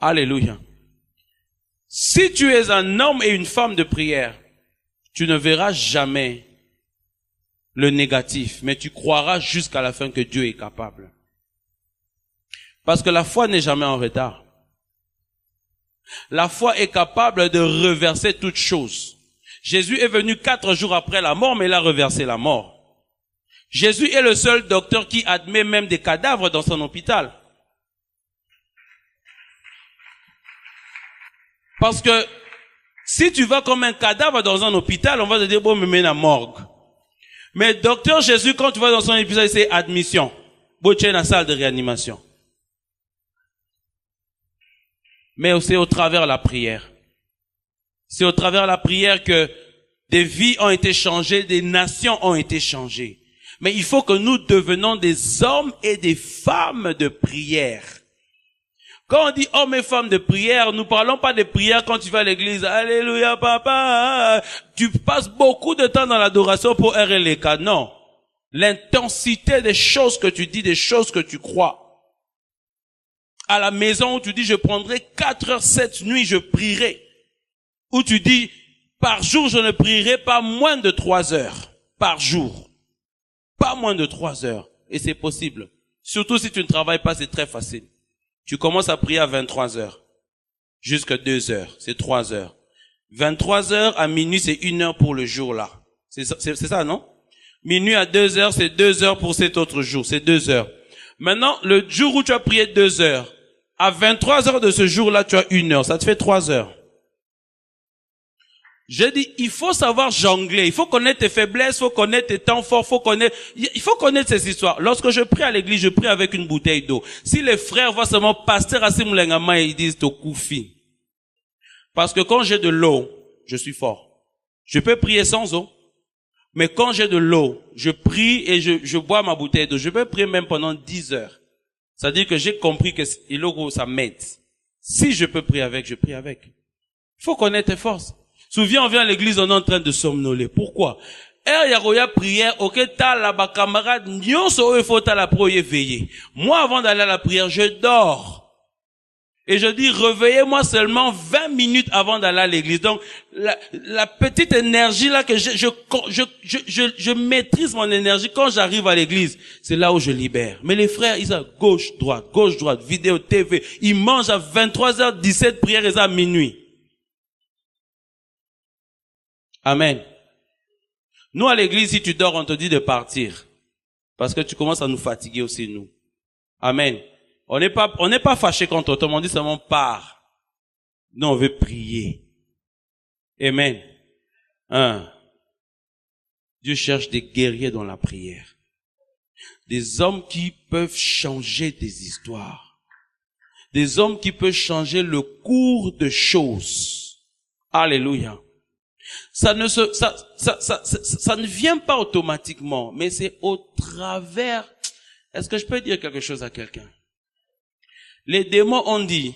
Speaker 1: Alléluia. Si tu es un homme et une femme de prière, tu ne verras jamais le négatif, mais tu croiras jusqu'à la fin que Dieu est capable. Parce que la foi n'est jamais en retard. La foi est capable de reverser toutes choses. Jésus est venu 4 jours après la mort, mais il a reversé la mort. Jésus est le seul docteur qui admet même des cadavres dans son hôpital. Parce que si tu vas comme un cadavre dans un hôpital, on va te dire, bon, me mets la morgue. Mais docteur Jésus, quand tu vas dans son hôpital, c'est admission. Bon, tu es dans la salle de réanimation. Mais c'est au travers de la prière. C'est au travers de la prière que des vies ont été changées, des nations ont été changées. Mais il faut que nous devenions des hommes et des femmes de prière. Quand on dit hommes et femmes de prière, nous parlons pas de prière quand tu vas à l'église. Alléluia, papa. Tu passes beaucoup de temps dans l'adoration pour errer les cas. Non. L'intensité des choses que tu dis, des choses que tu crois. À la maison où tu dis, je prendrai 4 heures cette nuit, je prierai. Où tu dis, par jour, je ne prierai pas moins de 3 heures. Par jour. Pas moins de 3 heures. Et c'est possible. Surtout si tu ne travailles pas, c'est très facile. Tu commences à prier à 23 heures. Jusqu'à 2 heures. C'est 3 heures. 23 heures à minuit, c'est 1 heure pour le jour là. C'est ça, non? Minuit à 2 heures, c'est 2 heures pour cet autre jour. C'est 2 heures. Maintenant, le jour où tu as prié 2 heures, à 23 heures de ce jour-là, tu as 1 heure. Ça te fait 3 heures. J'ai dit, il faut savoir jongler. Il faut connaître tes faiblesses, il faut connaître tes temps forts, il faut connaître ces histoires. Lorsque je prie à l'église, je prie avec une bouteille d'eau. Si les frères voient seulement pasteur Asimulengama et ils disent, to koufi. Parce que quand j'ai de l'eau, je suis fort. Je peux prier sans eau. Mais quand j'ai de l'eau, je prie et je bois ma bouteille d'eau. Je peux prier même pendant 10 heures. C'est-à-dire que j'ai compris que l'eau, ça m'aide. Si je peux prier avec, je prie avec. Il faut connaître tes forces. Souviens, on vient à l'église, on est en train de somnoler. Pourquoi? Yagoya prière, ok, t'as la camarade, nyonso, il faut t'as la pro veiller. Moi, avant d'aller à la prière, je dors. Et je dis, réveillez-moi seulement 20 minutes avant d'aller à l'église. Donc, la petite énergie là que je maîtrise mon énergie quand j'arrive à l'église. C'est là où je libère. Mais les frères, ils sont gauche, droite, vidéo, TV. Ils mangent à 23h17, prière et à minuit. Amen. Nous, à l'église, si tu dors, on te dit de partir. Parce que tu commences à nous fatiguer aussi, nous. Amen. On n'est pas fâché contre toi, on dit seulement pars. Nous, on veut prier. Amen. Dieu cherche des guerriers dans la prière. Des hommes qui peuvent changer des histoires. Des hommes qui peuvent changer le cours de choses. Alléluia. Ça ne vient pas automatiquement, mais c'est au travers. Est-ce que je peux dire quelque chose à quelqu'un? Les démons ont dit,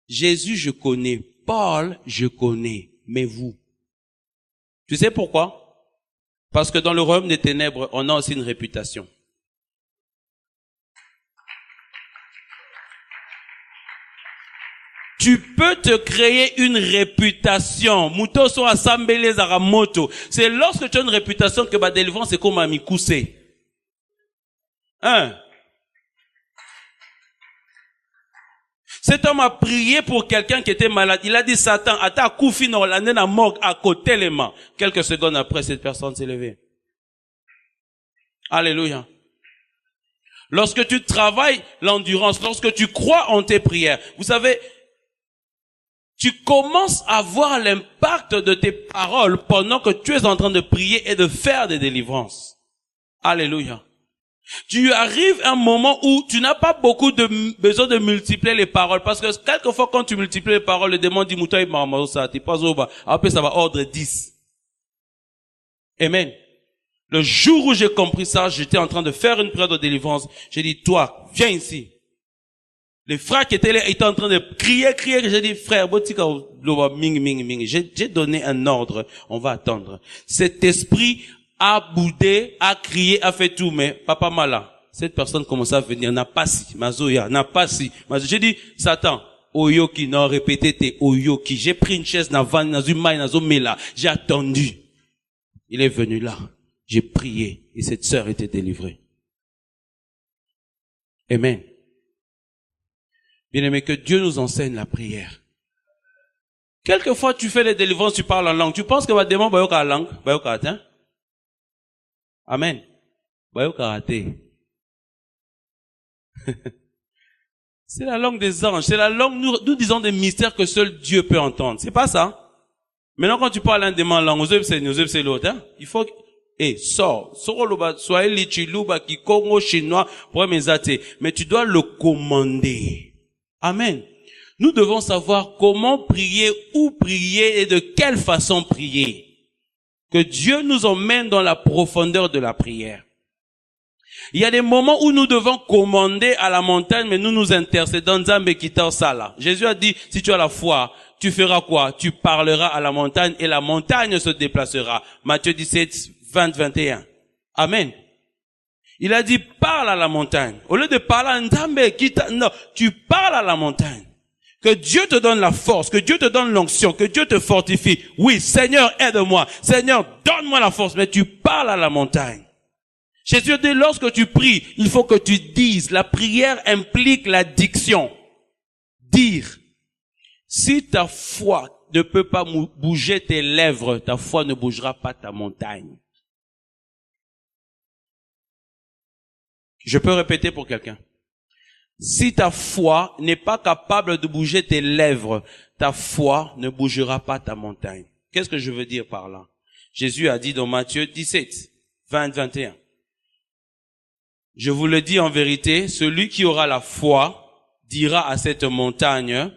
Speaker 1: Jésus je connais, Paul je connais, mais vous? Tu sais pourquoi? Parce que dans le royaume des ténèbres, on a aussi une réputation. Tu peux te créer une réputation. Muto so assemblés à moto. C'est lorsque tu as une réputation que ma délivrance c'est comme un mikoussé. Cet homme a prié pour quelqu'un qui était malade. Il a dit, Satan, ata koufi non l'année na morgue à côté les mains. Quelques secondes après, cette personne s'est levée. Alléluia. Lorsque tu travailles l'endurance, lorsque tu crois en tes prières, vous savez, tu commences à voir l'impact de tes paroles pendant que tu es en train de prier et de faire des délivrances. Alléluia. Tu arrives à un moment où tu n'as pas beaucoup de besoin de multiplier les paroles. Parce que quelquefois, quand tu multiplies les paroles, le démon dit, Mouta, après ça va ordre 10. Amen. Le jour où j'ai compris ça, j'étais en train de faire une prière de délivrance. J'ai dit, toi, viens ici. Les frères qui étaient là étaient en train de crier. J'ai dit, frère, j'ai donné un ordre. On va attendre. Cet esprit a boudé, a crié, a fait tout, mais papa mala. Cette personne commence à venir, n'a pas si, mazoya, n'a pas si. J'ai dit, Satan, oyoki, non, répétez tes oyoki. J'ai pris une chaise, n'a une maille, n'a mela. J'ai attendu. Il est venu là. J'ai prié, et cette sœur était délivrée. Amen. Bien-aimé, que Dieu nous enseigne la prière. Quelquefois, tu fais les délivrances, tu parles en langue. Tu penses que va démon, bayoka langue, bayoka atteint. Amen. Bayoka raté. C'est la langue des anges. C'est la langue, nous disons des mystères que seul Dieu peut entendre. C'est pas ça. Maintenant, quand tu parles un démon en langue, c'est l'autre, hein. Il faut, sors. Swahili, Chiluba, Kikongo, chinois, pour mes athées. Mais tu dois le commander. Amen. Nous devons savoir comment prier, où prier et de quelle façon prier. Que Dieu nous emmène dans la profondeur de la prière. Il y a des moments où nous devons commander à la montagne, mais nous nous intercédons. Jésus a dit, si tu as la foi, tu feras quoi? Tu parleras à la montagne et la montagne se déplacera. Matthieu 17, 20, 21. Amen. Il a dit, parle à la montagne. Au lieu de parler à Nzambe, non, tu parles à la montagne. Que Dieu te donne la force, que Dieu te donne l'onction, que Dieu te fortifie. Oui, Seigneur, aide-moi. Seigneur, donne-moi la force. Mais tu parles à la montagne. Jésus dit, lorsque tu pries, il faut que tu dises. La prière implique la diction. Dire. Si ta foi ne peut pas bouger tes lèvres, ta foi ne bougera pas ta montagne. Je peux répéter pour quelqu'un. Si ta foi n'est pas capable de bouger tes lèvres, ta foi ne bougera pas ta montagne. Qu'est-ce que je veux dire par là? Jésus a dit dans Matthieu 17, 20, 21. Je vous le dis en vérité, celui qui aura la foi dira à cette montagne,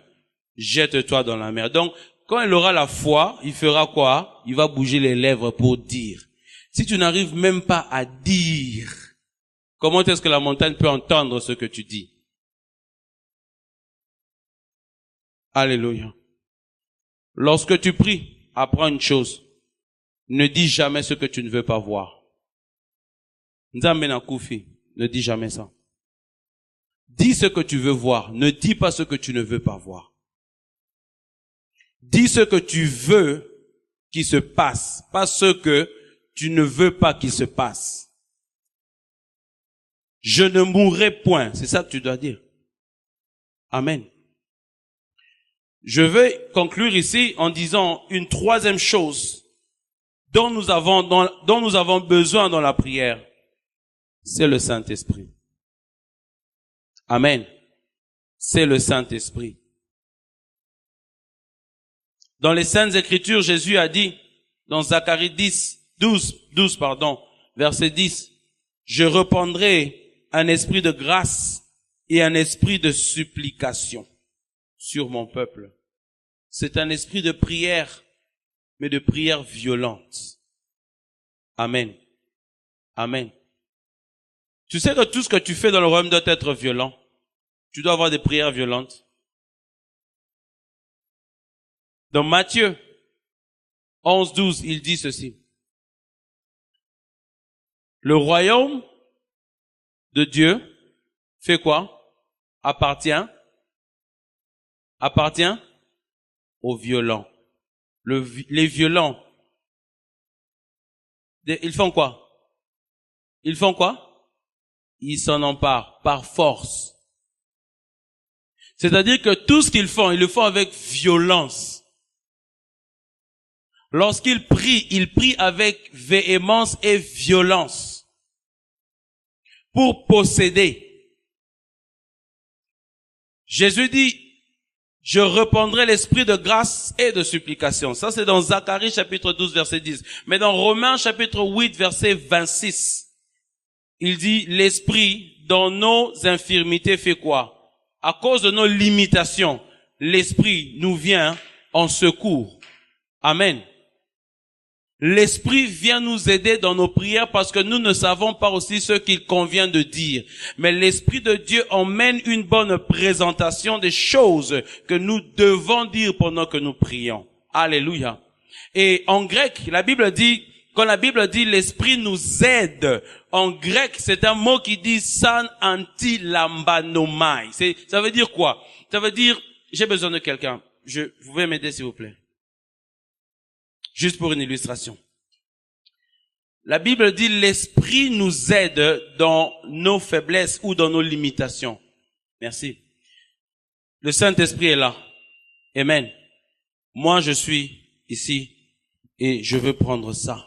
Speaker 1: jette-toi dans la mer. Donc, quand il aura la foi, il fera quoi? Il va bouger les lèvres pour dire. Si tu n'arrives même pas à dire, comment est-ce que la montagne peut entendre ce que tu dis? Alléluia. Lorsque tu pries, apprends une chose. Ne dis jamais ce que tu ne veux pas voir. Nzambe na kufi. Ne dis jamais ça. Dis ce que tu veux voir. Ne dis pas ce que tu ne veux pas voir. Dis ce que tu veux qu'il se passe, pas ce que tu ne veux pas qu'il se passe. Je ne mourrai point. C'est ça que tu dois dire. Amen. Je vais conclure ici en disant une troisième chose dont nous avons besoin dans la prière. C'est le Saint-Esprit. Amen. C'est le Saint-Esprit. Dans les Saintes Écritures, Jésus a dit, dans Zacharie 12, verset 10, je répandrai un esprit de grâce et un esprit de supplication sur mon peuple. C'est un esprit de prière, mais de prière violente. Amen. Amen. Tu sais que tout ce que tu fais dans le royaume doit être violent. Tu dois avoir des prières violentes. Dans Matthieu 11, 12, il dit ceci. Le royaume de Dieu fait quoi? Appartient aux violents. Les violents, ils font quoi? Ils font quoi? Ils s'en emparent par force. C'est-à-dire que tout ce qu'ils font, ils le font avec violence. Lorsqu'ils prient avec véhémence et violence pour posséder. Jésus dit, je répandrai l'esprit de grâce et de supplication. Ça, c'est dans Zacharie chapitre 12, verset 10. Mais dans Romains chapitre 8, verset 26, il dit, l'esprit dans nos infirmités fait quoi? À cause de nos limitations, l'esprit nous vient en secours. Amen. L'Esprit vient nous aider dans nos prières parce que nous ne savons pas aussi ce qu'il convient de dire. Mais l'Esprit de Dieu emmène une bonne présentation des choses que nous devons dire pendant que nous prions. Alléluia. Et en grec, la Bible dit, quand la Bible dit l'Esprit nous aide, en grec, c'est un mot qui dit san anti lambanomai. Ça veut dire quoi? Ça veut dire, j'ai besoin de quelqu'un. Vous pouvez m'aider s'il vous plaît? Juste pour une illustration. La Bible dit l'Esprit nous aide dans nos faiblesses ou dans nos limitations. Merci. Le Saint-Esprit est là. Amen. Moi, je suis ici et je veux prendre ça.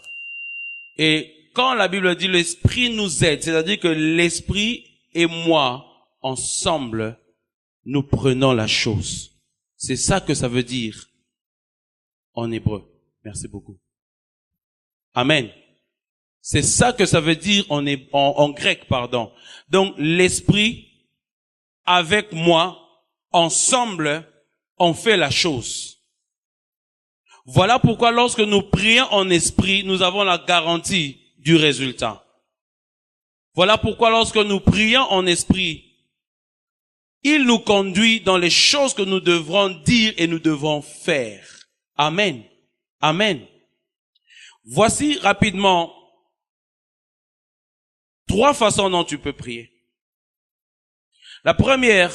Speaker 1: Et quand la Bible dit l'Esprit nous aide, c'est-à-dire que l'Esprit et moi, ensemble, nous prenons la chose. C'est ça que ça veut dire en hébreu. Merci beaucoup. Amen. C'est ça que ça veut dire en grec, pardon. Donc, l'Esprit, avec moi, ensemble, on fait la chose. Voilà pourquoi lorsque nous prions en esprit, nous avons la garantie du résultat. Voilà pourquoi lorsque nous prions en esprit, il nous conduit dans les choses que nous devrons dire et nous devons faire. Amen. Amen. Voici rapidement 3 façons dont tu peux prier. La première,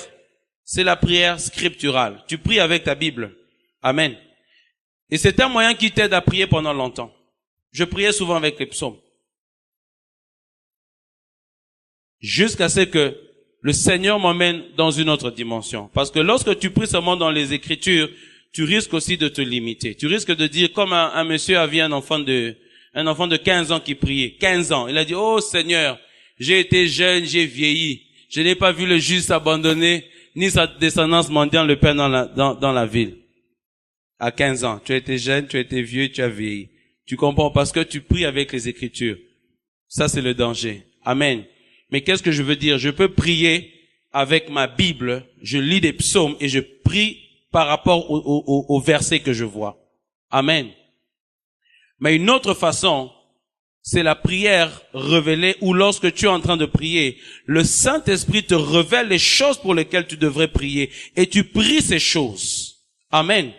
Speaker 1: c'est la prière scripturale. Tu pries avec ta Bible. Amen. Et c'est un moyen qui t'aide à prier pendant longtemps. Je priais souvent avec les psaumes. Jusqu'à ce que le Seigneur m'emmène dans une autre dimension. Parce que lorsque tu pries seulement dans les Écritures, tu risques aussi de te limiter. Tu risques de dire, comme un monsieur a vu un enfant de 15 ans qui priait. 15 ans. Il a dit, oh Seigneur, j'ai été jeune, j'ai vieilli. Je n'ai pas vu le juste s'abandonner, ni sa descendance mendiant le pain dans la ville. À 15 ans. Tu as été jeune, tu as été vieux, tu as vieilli. Tu comprends? Parce que tu pries avec les Écritures. Ça, c'est le danger. Amen. Mais qu'est-ce que je veux dire? Je peux prier avec ma Bible, je lis des psaumes et je prie par rapport au verset que je vois. Amen. Mais une autre façon, c'est la prière révélée où lorsque tu es en train de prier, le Saint-Esprit te révèle les choses pour lesquelles tu devrais prier et tu pries ces choses. Amen.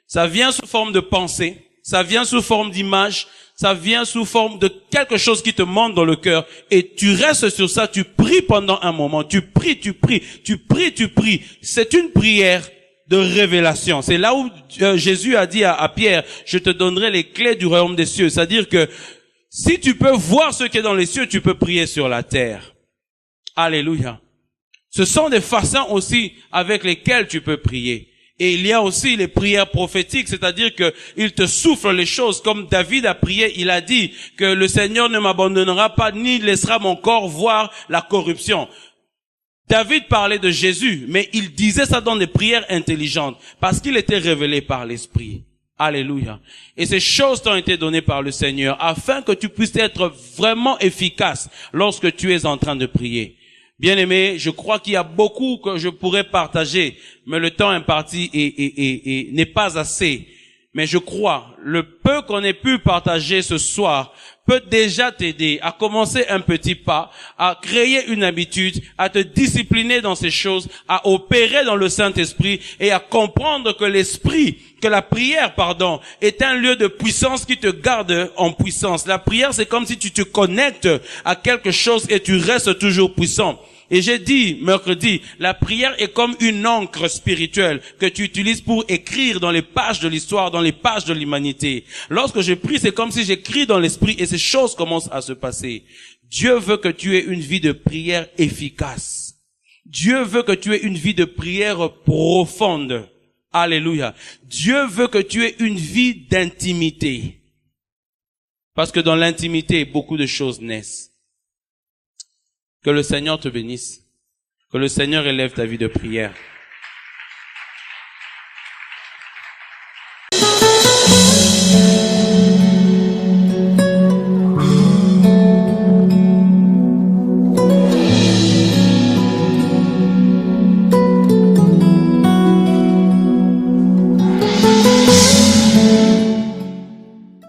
Speaker 1: Ça vient sous forme de pensée, ça vient sous forme d'image, ça vient sous forme de quelque chose qui te monte dans le cœur et tu restes sur ça, tu pries pendant un moment, tu pries. C'est une prière de révélation. C'est là où Jésus a dit à Pierre, je te donnerai les clés du royaume des cieux. C'est-à-dire que si tu peux voir ce qui est dans les cieux, tu peux prier sur la terre. Alléluia. Ce sont des façons aussi avec lesquelles tu peux prier. Et il y a aussi les prières prophétiques, c'est-à-dire que il te souffle les choses. Comme David a prié, il a dit que le Seigneur ne m'abandonnera pas, ni laissera mon corps voir la corruption. David parlait de Jésus, mais il disait ça dans des prières intelligentes, parce qu'il était révélé par l'Esprit. Alléluia. Et ces choses t'ont été données par le Seigneur, afin que tu puisses être vraiment efficace lorsque tu es en train de prier. Bien-aimé, je crois qu'il y a beaucoup que je pourrais partager, mais le temps imparti n'est pas assez. Mais je crois, le peu qu'on ait pu partager ce soir peut déjà t'aider à commencer un petit pas, à créer une habitude, à te discipliner dans ces choses, à opérer dans le Saint-Esprit et à comprendre que la prière, est un lieu de puissance qui te garde en puissance. La prière, c'est comme si tu te connectes à quelque chose et tu restes toujours puissant. Et j'ai dit, mercredi, la prière est comme une encre spirituelle que tu utilises pour écrire dans les pages de l'histoire, dans les pages de l'humanité. Lorsque je prie, c'est comme si j'écris dans l'esprit et ces choses commencent à se passer. Dieu veut que tu aies une vie de prière efficace. Dieu veut que tu aies une vie de prière profonde. Alléluia. Dieu veut que tu aies une vie d'intimité. Parce que dans l'intimité, beaucoup de choses naissent. Que le Seigneur te bénisse. Que le Seigneur élève ta vie de prière.